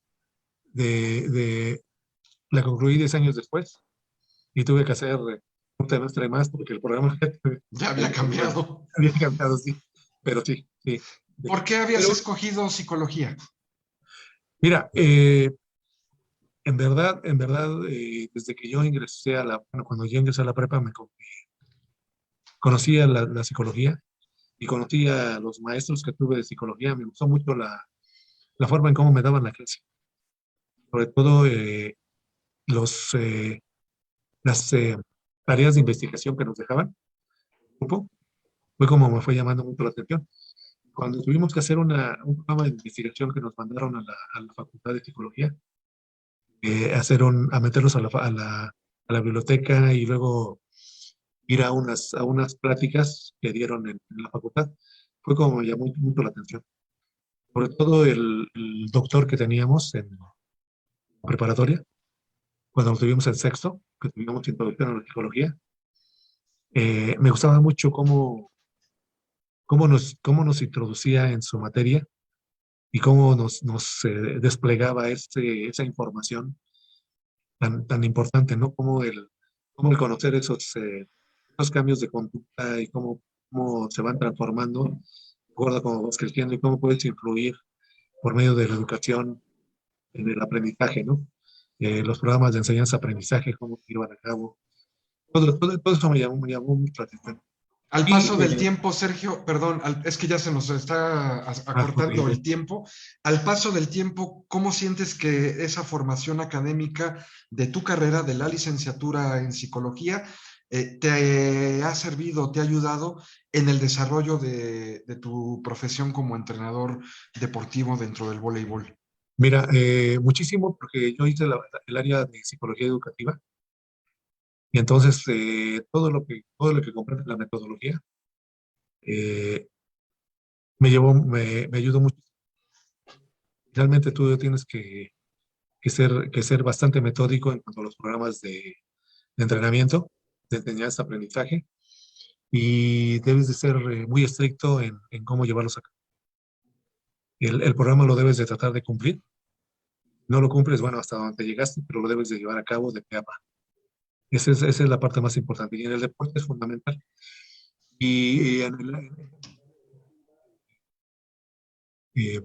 C: la concluí 10 años después y tuve que hacer un semestre más porque el programa
A: Ya había cambiado.
C: había cambiado, sí. Pero sí, sí.
A: ¿Por qué habías
C: Pero
A: escogido psicología?
C: mira, en verdad, desde que yo ingresé bueno, cuando yo ingresé a la prepa, conocía la psicología y conocí a los maestros que tuve de psicología. Me gustó mucho la forma en cómo me daban la clase. Sobre todo los, las tareas de investigación que nos dejaban, grupo, fue como me fue llamando mucho la atención. Cuando tuvimos que hacer un programa de investigación que nos mandaron a la Facultad de Psicología, a meterlos a la biblioteca y luego ir a unas pláticas que dieron en la facultad, fue como me llamó mucho la atención. Sobre todo el doctor que teníamos en preparatoria, cuando lo tuvimos en sexto, que tuvimos introducción a la psicología, me gustaba mucho cómo nos introducía en su materia y cómo nos desplegaba esa información tan importante, ¿no? Cómo el conocer esos cambios de conducta y cómo se van transformando, de acuerdo a cómo vas creciendo y cómo puedes influir por medio de la educación en el aprendizaje, ¿no? Los programas de enseñanza-aprendizaje, cómo se llevan a cabo. Todo eso me llamó mucho la atención.
A: Al paso
C: Y,
A: del tiempo, Sergio, perdón, es que ya se nos está acortando
C: ok.
A: el tiempo. Al paso del tiempo, ¿cómo sientes que esa formación académica de tu carrera, de la licenciatura en psicología, te ha servido, te ha ayudado en el desarrollo de tu profesión como entrenador deportivo dentro del voleibol?
C: Mira, muchísimo porque yo hice el área de psicología educativa y entonces todo lo que comprende la metodología eh, me ayudó mucho. Realmente tú tienes que ser bastante metódico en cuanto a los programas de entrenamiento, de enseñanza, aprendizaje, y debes de ser muy estricto en cómo llevarlos a cabo. El programa lo debes de tratar de cumplir. No lo cumples, bueno, hasta donde llegaste, pero lo debes de llevar a cabo de pe a pa. Esa es la parte más importante. Y en el deporte es fundamental. Y eh,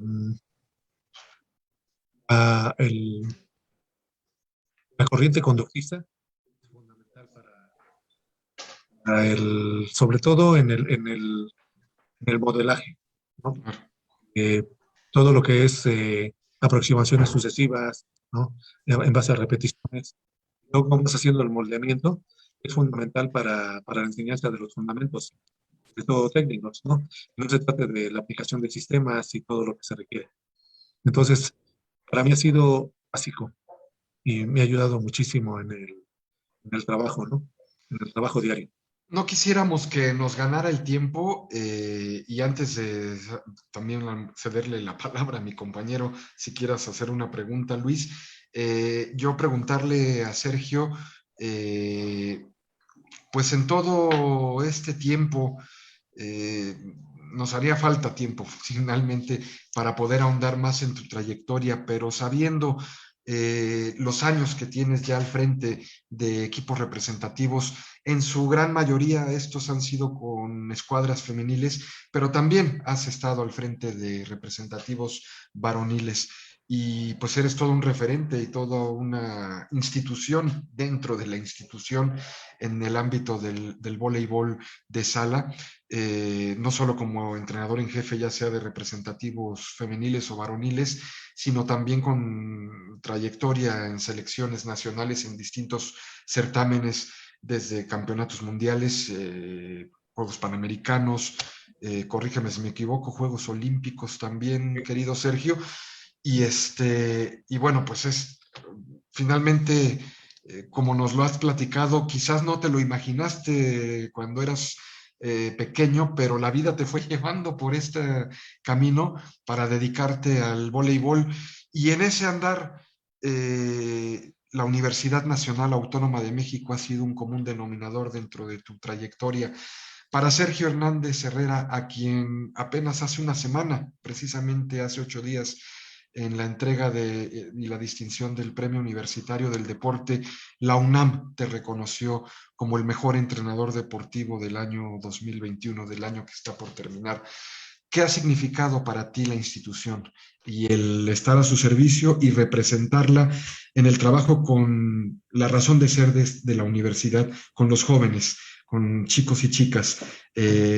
C: ah, el- la corriente conductista es fundamental sobre todo en el modelaje, ¿no? Eh, Todo lo que es aproximaciones sucesivas, ¿no? En base a repeticiones. Luego, cómo vas haciendo el moldeamiento, es fundamental para la enseñanza de los fundamentos, de todo técnicos, ¿no? No se trata de la aplicación de sistemas y todo lo que se requiere. Entonces, para mí ha sido básico y me ha ayudado muchísimo en el trabajo, ¿no? En el trabajo diario.
A: No quisiéramos que nos ganara el tiempo y antes de también cederle la palabra a mi compañero, si quieras hacer una pregunta, Luis, yo preguntarle a Sergio, eh, pues en todo este tiempo, eh, nos haría falta tiempo finalmente para poder ahondar más en tu trayectoria, pero sabiendo los años que tienes ya al frente de equipos representativos, en su gran mayoría estos han sido con escuadras femeniles, pero también has estado al frente de representativos varoniles. y pues eres todo un referente y toda una institución dentro de la institución en el ámbito del voleibol de sala, no solo como entrenador en jefe, ya sea de representativos femeniles o varoniles, sino también con trayectoria en selecciones nacionales en distintos certámenes, desde campeonatos mundiales, Juegos Panamericanos, corrígeme si me equivoco, Juegos Olímpicos también, querido Sergio. Y bueno, pues es finalmente, como nos lo has platicado, quizás no te lo imaginaste cuando eras pequeño, pero la vida te fue llevando por este camino para dedicarte al voleibol. Y en ese andar, la Universidad Nacional Autónoma de México ha sido un común denominador dentro de tu trayectoria. Para Sergio Hernández Herrera, a quien apenas hace una semana, precisamente hace 8 días, en la entrega y la distinción del Premio Universitario del Deporte, la UNAM te reconoció como el mejor entrenador deportivo del año 2021, del año que está por terminar. ¿Qué ha significado para ti la institución y el estar a su servicio y representarla en el trabajo con la razón de ser de la universidad, con los jóvenes, con chicos y chicas,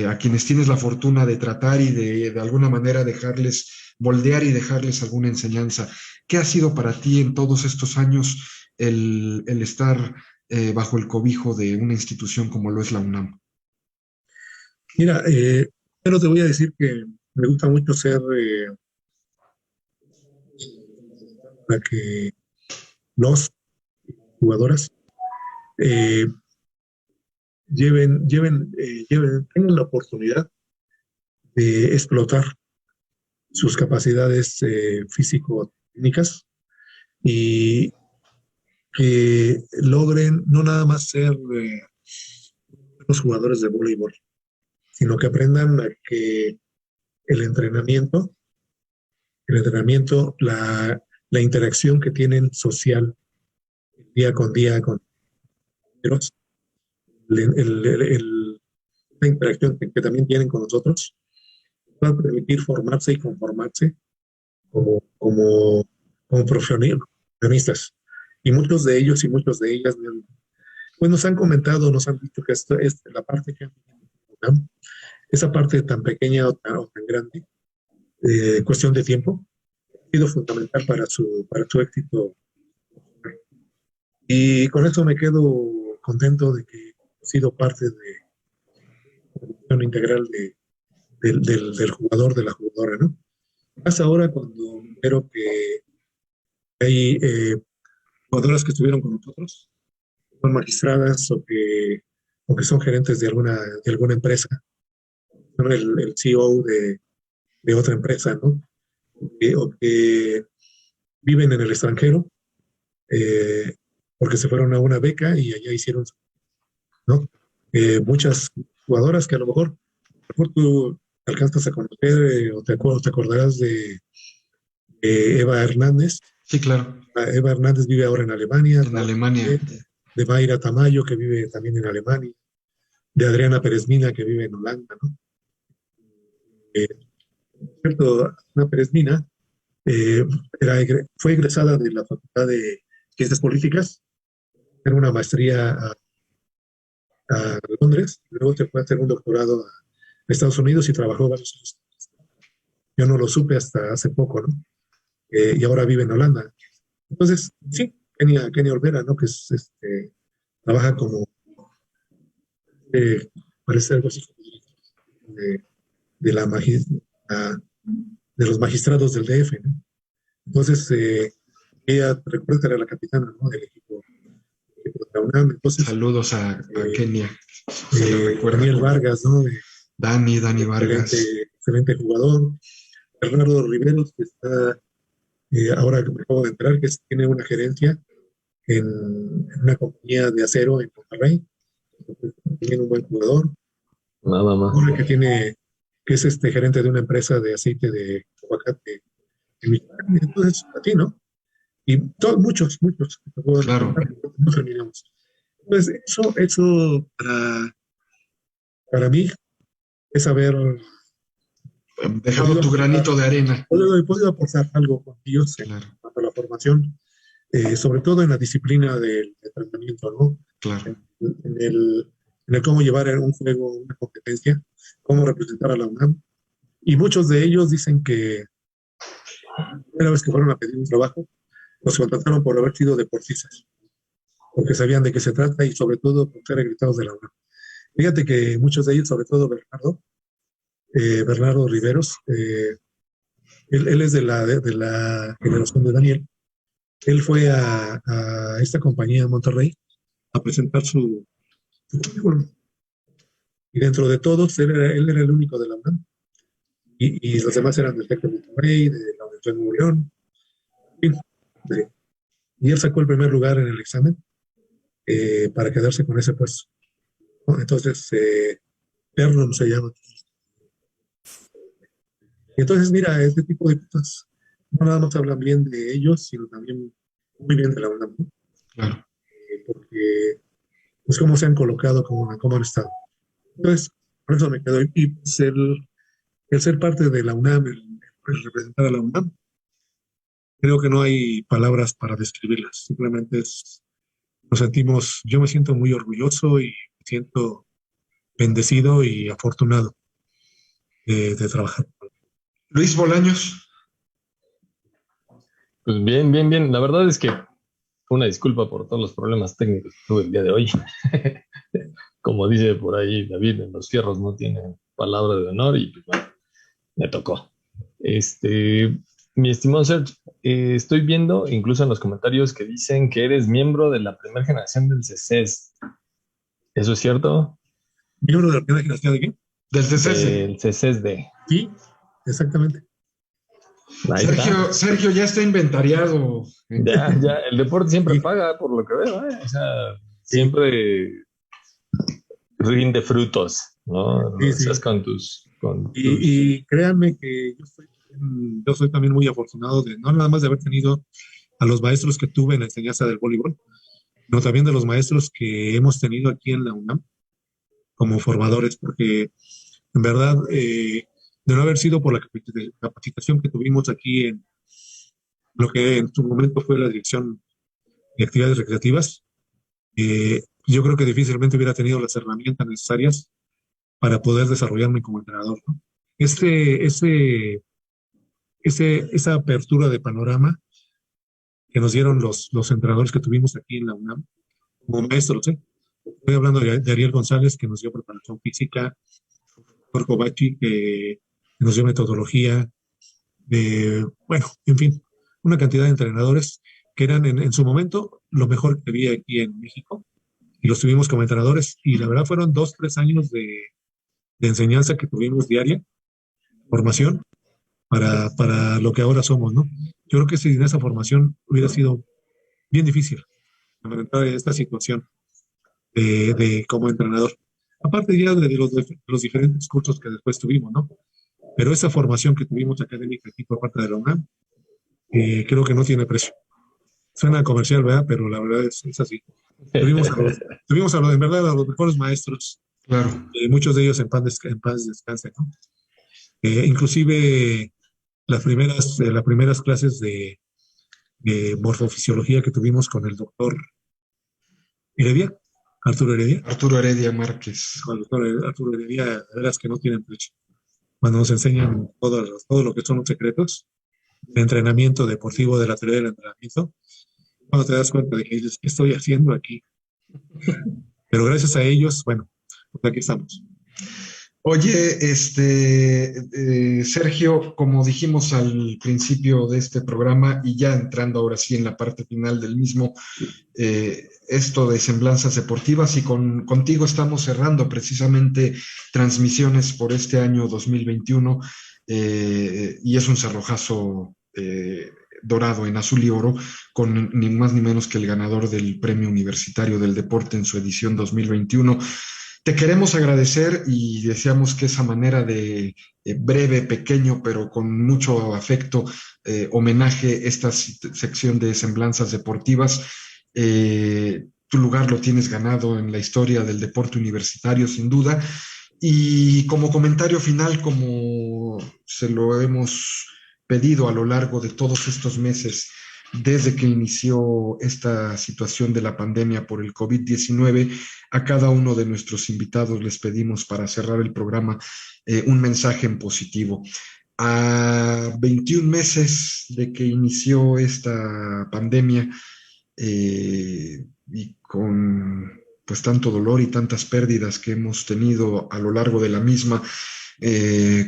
A: a quienes tienes la fortuna de tratar y de alguna manera dejarles moldear y dejarles alguna enseñanza? ¿Qué ha sido para ti en todos estos años el estar bajo el cobijo de una institución como lo es la UNAM?
C: Mira, pero te voy a decir que me gusta mucho ser para que los jugadoras eh, tengan la oportunidad de explotar sus capacidades físico-técnicas y que logren no nada más ser buenos jugadores de voleibol, sino que aprendan a que el entrenamiento, la interacción que tienen social día con día con ellos, la interacción que también tienen con nosotros, va a permitir formarse y conformarse como profesionistas. Y muchos de ellos y muchos de ellas pues nos han comentado, nos han dicho que esto es la parte que esa parte tan pequeña o tan grande, cuestión de tiempo, ha sido fundamental para su éxito. Y con eso me quedo contento de que he sido parte de la visión integral del jugador, de la jugadora, ¿no? Más ahora cuando espero que hay jugadoras que estuvieron con nosotros, son magistradas o que son gerentes de alguna empresa, son el CEO de otra empresa, ¿no? O que viven en el extranjero eh, porque se fueron a una beca y allá hicieron, ¿no? Muchas jugadoras que a lo mejor tú alcanzas a conocer te acordarás de Eva Hernández.
A: Sí, claro.
C: Eva Hernández vive ahora en Alemania.
A: En Alemania.
C: De Mayra Tamayo, que vive también en Alemania. De Adriana Pérez Mina, que vive en Holanda, ¿no? Cierto, Ana Pérez Mina fue egresada de la Facultad de Ciencias Políticas, era una maestría a Londres, luego se fue a hacer un doctorado a Estados Unidos y trabajó varios años. Yo no lo supe hasta hace poco, ¿no? Y ahora vive en Holanda. Entonces, sí, Kenia Olvera, ¿no? Que trabaja como, parece algo así, de, de, la de los magistrados del DF, ¿no? Entonces, ella, recuerda que era la capitana, ¿no? Del equipo de la UNAM. Entonces,
A: saludos a Kenia.
C: Daniel Vargas, ¿no?
A: Dani Vargas.
C: Excelente jugador. Bernardo Riveros, que está, ahora que me acabo de enterar, que tiene una gerencia en una compañía de acero en Monterrey. Tiene un buen jugador.
B: Nada más.
C: Ahora que es gerente de una empresa de aceite de aguacate en Michoacán. Entonces, a ti, ¿no? Y muchos.
A: Claro.
C: No terminamos. Entonces, eso para mí es haber
A: dejado tu granito de arena.
C: He podido aportar algo con ellos en
A: Claro,
C: cuanto a la formación, sobre todo en la disciplina del entrenamiento, ¿no?
A: claro.
C: En el cómo llevar un juego, una competencia, cómo representar a la UNAM. Y muchos de ellos dicen que la primera vez que fueron a pedir un trabajo, los contrataron por haber sido deportistas, porque sabían de qué se trata y sobre todo por ser egresados de la UNAM. Fíjate que muchos de ellos, sobre todo Bernardo Riveros, él es de la generación de Daniel. Él fue a esta compañía en Monterrey a presentar su currículum. Y dentro de todos, él era el único de la UNAM. Y los demás eran del TEC de Monterrey, de la Universidad de Nuevo León. En fin, y él sacó el primer lugar en el examen para quedarse con ese puesto, ¿no? Entonces, Perron se llama. Y entonces, mira, este tipo de cosas no nada más hablan bien de ellos, sino también muy bien de la UNAM, ¿no?
A: Claro.
C: Porque, pues, cómo se han colocado, cómo han estado. Entonces, por eso me quedo. Y pues, el ser parte de la UNAM, el representar a la UNAM, creo que no hay palabras para describirlas. Simplemente yo me siento muy orgulloso y me siento bendecido y afortunado de trabajar.
A: Luis Bolaños.
B: Pues bien, bien, bien. La verdad es que una disculpa por todos los problemas técnicos que tuve el día de hoy. Como dice por ahí David, en los fierros no tienen palabra de honor y pues bueno, me tocó. Mi estimado Serge, estoy viendo incluso en los comentarios que dicen que eres miembro de la primera generación del CECES. ¿Eso es cierto?
C: ¿Miembro de la primera generación de qué?
A: Del CCS.
B: Del CECES-D.
C: Sí, exactamente.
B: Ahí está.
A: Sergio ya está inventariado.
B: Ya, el deporte siempre
C: Sí.
B: paga por lo que veo, ¿eh? O sea,
C: Sí.
B: siempre rinde frutos, ¿no?
C: Sí,
B: Lo
C: sí.
B: decías con tus...
C: Y créanme que yo soy también muy afortunado de no nada más de haber tenido a los maestros que tuve en la enseñanza del voleibol, sino también de los maestros que hemos tenido aquí en la UNAM como formadores, porque en verdad, de no haber sido por la capacitación que tuvimos aquí en lo que en su momento fue la Dirección de Actividades Recreativas, yo creo que difícilmente hubiera tenido las herramientas necesarias para poder desarrollarme como entrenador, ¿no? Esa apertura de panorama que nos dieron los entrenadores que tuvimos aquí en la UNAM, como maestros, ¿eh? Estoy hablando de Ariel González, que nos dio preparación física, Jorge Bachi, que nos dio metodología, bueno, en fin, una cantidad de entrenadores que eran en su momento lo mejor que había aquí en México, y los tuvimos como entrenadores, y la verdad fueron 2, 3 años de enseñanza que tuvimos diaria, formación, para lo que ahora somos, ¿no? Yo creo que sin esa formación hubiera sido bien difícil enfrentar esta situación de como entrenador. Aparte ya de los diferentes cursos que después tuvimos, ¿no? Pero esa formación que tuvimos académica aquí por parte de la UNAM, creo que no tiene precio. Suena comercial, ¿verdad? Pero la verdad es así. Tuvimos en verdad a los mejores maestros,
A: Claro.
C: muchos de ellos en paz descansen, ¿no? Inclusive las primeras clases de morfofisiología que tuvimos con el doctor Heredia, Arturo Heredia.
A: Arturo Heredia Márquez.
C: Con el doctor Arturo Heredia, de veras que no tienen precio. Cuando nos enseñan todo lo que son los secretos de entrenamiento deportivo, de la teoría del entrenamiento, cuando te das cuenta de que dices, ¿qué estoy haciendo aquí? Pero gracias a ellos, bueno, pues aquí estamos.
A: Oye, Sergio, como dijimos al principio de este programa y ya entrando ahora sí en la parte final del mismo, esto de semblanzas deportivas y contigo estamos cerrando precisamente transmisiones por este año 2021 y es un cerrojazo dorado en azul y oro con ni más ni menos que el ganador del Premio Universitario del Deporte en su edición 2021. Te queremos agradecer y deseamos que esa manera de breve, pequeño, pero con mucho afecto, homenaje esta sección de semblanzas deportivas. Tu lugar lo tienes ganado en la historia del deporte universitario, sin duda. Y como comentario final, como se lo hemos pedido a lo largo de todos estos meses, desde que inició esta situación de la pandemia por el COVID-19. A cada uno de nuestros invitados les pedimos para cerrar el programa un mensaje en positivo. A 21 meses de que inició esta pandemia, y con pues tanto dolor y tantas pérdidas que hemos tenido a lo largo de la misma,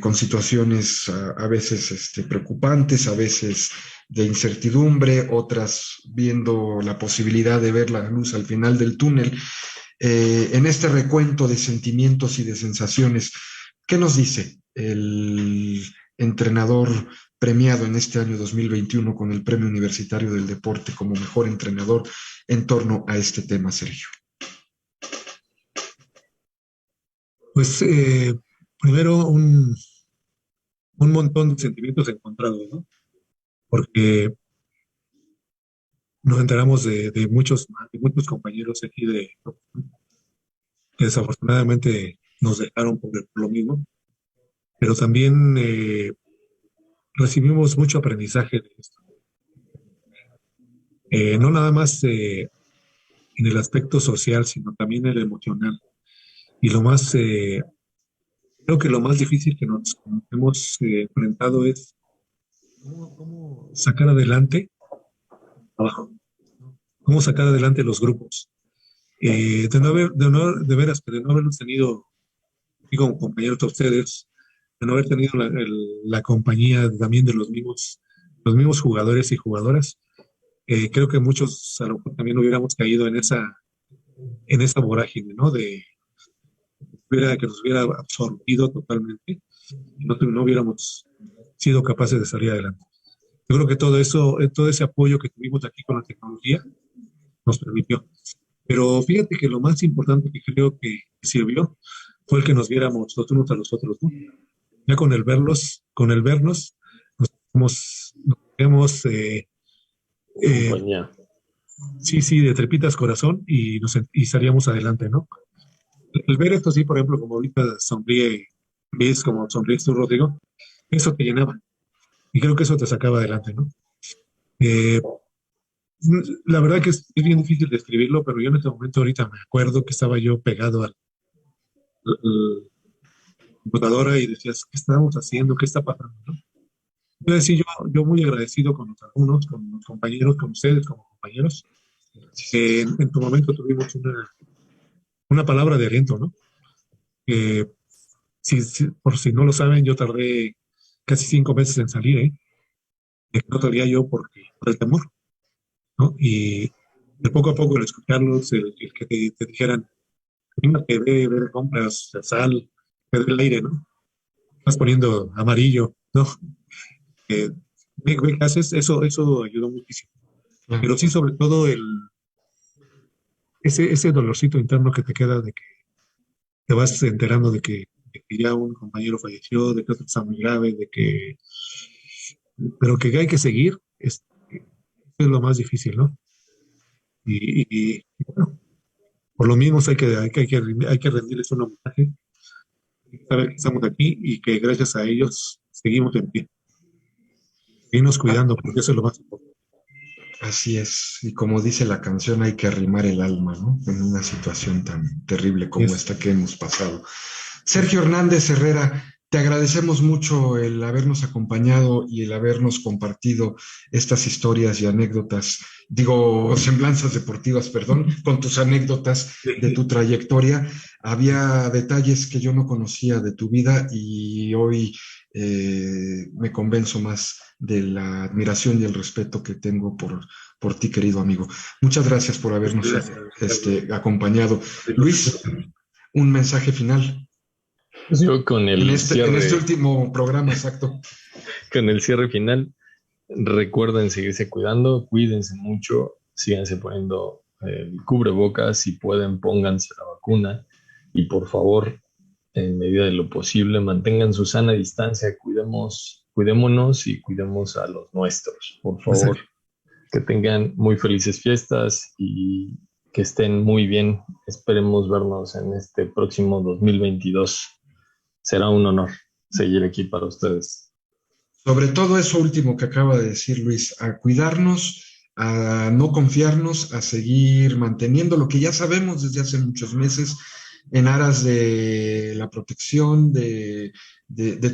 A: con situaciones a veces preocupantes, a veces de incertidumbre, otras viendo la posibilidad de ver la luz al final del túnel. En este recuento de sentimientos y de sensaciones, ¿qué nos dice el entrenador premiado en este año 2021 con el Premio Universitario del Deporte como mejor entrenador en torno a este tema, Sergio?
C: Pues primero un montón de sentimientos encontrados, ¿no? Porque nos enteramos de muchos compañeros aquí que desafortunadamente nos dejaron por lo mismo, pero también recibimos mucho aprendizaje de esto. No nada más en el aspecto social, sino también en el emocional. Y creo que lo más difícil que nos hemos enfrentado es cómo sacar adelante trabajo, cómo sacar adelante los grupos. De veras, que de no haberlos tenido, digo, compañeros de ustedes, de no haber tenido la compañía también de los mismos jugadores y jugadoras, creo que muchos a lo mejor también hubiéramos caído en esa vorágine, ¿no? Que nos hubiera absorbido totalmente y no hubiéramos sido capaces de salir adelante. Yo creo que todo ese apoyo que tuvimos aquí con la tecnología nos permitió. Pero fíjate que lo más importante que creo que sirvió fue el que nos viéramos los unos a los otros, ¿no? Ya con el vernos, nos vemos
B: Compañía.
C: sí, de trepitas corazón y salíamos adelante, ¿no? El ver esto así, por ejemplo, como ahorita sonríe Luis, como sonríes tú, Rodrigo, eso te llenaba. Y creo que eso te sacaba adelante, ¿no? La verdad que es bien difícil describirlo, pero yo en este momento ahorita me acuerdo que estaba yo pegado a la computadora y decías, ¿qué estábamos haciendo? ¿Qué está pasando? ¿No? Yo decía, yo muy agradecido con los alumnos, con los compañeros, con ustedes como compañeros. En tu momento tuvimos una palabra de aliento, ¿no? Por si no lo saben, yo tardé casi 5 meses en salir, ¿eh? No salía yo por el temor, ¿no? Y de poco a poco el escucharlos, el que te dijeran, que ve compras, sal, ve el aire, ¿no? Estás poniendo amarillo, ¿no? Ve qué haces, eso ayudó muchísimo. Pero sí, sobre todo ese dolorcito interno que te queda de que te vas enterando de que ya un compañero falleció, de que otro está muy grave, pero que hay que seguir, es lo más difícil, ¿no? Y bueno, por lo mismo hay que rendirles un homenaje, saber que estamos aquí y que gracias a ellos seguimos en pie. Seguimos cuidando, porque eso es lo más importante.
A: Así es, y como dice la canción, hay que arrimar el alma, ¿no? En una situación tan terrible como esta que hemos pasado. Sergio Hernández Herrera, te agradecemos mucho el habernos acompañado y el habernos compartido estas historias y anécdotas, semblanzas deportivas, perdón, con tus anécdotas de tu trayectoria. Había detalles que yo no conocía de tu vida y hoy me convenzo más de la admiración y el respeto que tengo por ti, querido amigo. Muchas gracias por habernos acompañado. Luis, un mensaje final.
B: Yo con el cierre,
A: en este último programa, exacto.
B: Con el cierre final, recuerden seguirse cuidando, cuídense mucho, síganse poniendo el cubrebocas, si pueden, pónganse la vacuna y por favor, en medida de lo posible, mantengan su sana distancia, cuidémonos y cuidemos a los nuestros, por favor. Que tengan muy felices fiestas y que estén muy bien. Esperemos vernos en este próximo 2022. Será un honor. seguir aquí para ustedes.
A: Sobre todo eso último que acaba de decir Luis, a cuidarnos, a no confiarnos, a seguir manteniendo lo que ya sabemos desde hace muchos meses en aras de la protección, de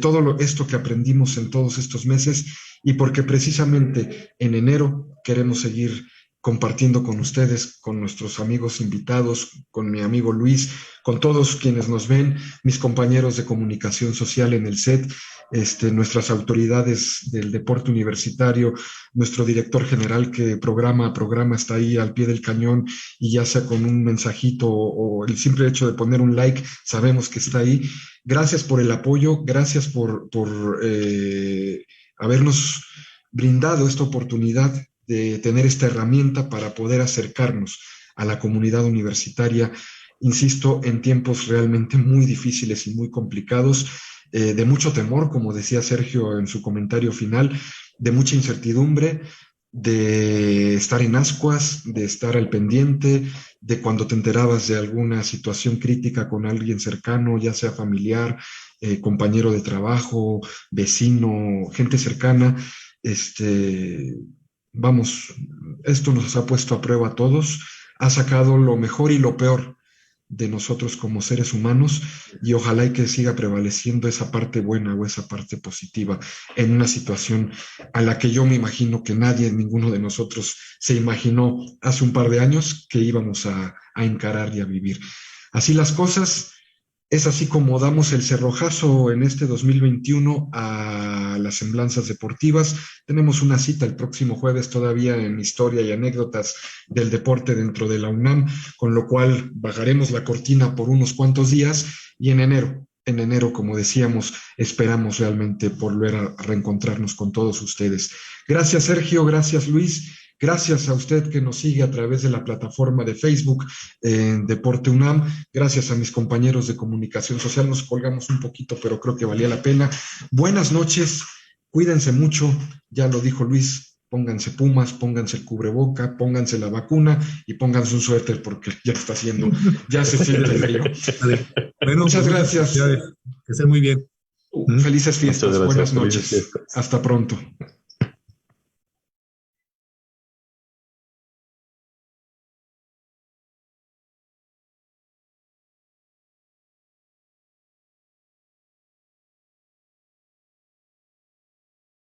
A: todo esto que aprendimos en todos estos meses y porque precisamente en enero queremos seguir compartiendo con ustedes, con nuestros amigos invitados, con mi amigo Luis, con todos quienes nos ven, mis compañeros de comunicación social en el set, nuestras autoridades del deporte universitario, nuestro director general que programa a programa está ahí al pie del cañón y ya sea con un mensajito o el simple hecho de poner un like, sabemos que está ahí. Gracias por el apoyo, gracias por habernos brindado esta oportunidad de tener esta herramienta para poder acercarnos a la comunidad universitaria, insisto, en tiempos realmente muy difíciles y muy complicados, de mucho temor, como decía Sergio en su comentario final, de mucha incertidumbre, de estar en ascuas, de estar al pendiente, de cuando te enterabas de alguna situación crítica con alguien cercano, ya sea familiar, compañero de trabajo, vecino, gente cercana, vamos, esto nos ha puesto a prueba a todos, ha sacado lo mejor y lo peor de nosotros como seres humanos y ojalá y que siga prevaleciendo esa parte buena o esa parte positiva en una situación a la que yo me imagino que nadie, ninguno de nosotros se imaginó hace un par de años que íbamos a encarar y a vivir. Así las cosas. Es así como damos el cerrojazo en este 2021 a las semblanzas deportivas. Tenemos una cita el próximo jueves todavía en historia y anécdotas del deporte dentro de la UNAM, con lo cual bajaremos la cortina por unos cuantos días y en enero, como decíamos, esperamos realmente volver a reencontrarnos con todos ustedes. Gracias, Sergio, gracias, Luis. Gracias a usted que nos sigue a través de la plataforma de Facebook Deporte UNAM. Gracias a mis compañeros de comunicación social. Nos colgamos un poquito, pero creo que valía la pena. Buenas noches, cuídense mucho. Ya lo dijo Luis, pónganse pumas, pónganse el cubreboca, pónganse la vacuna y pónganse un suéter porque ya se siente frío.
C: Bueno,
A: muchas gracias.
C: Que estén muy bien.
A: Felices fiestas, buenas noches. Hasta pronto.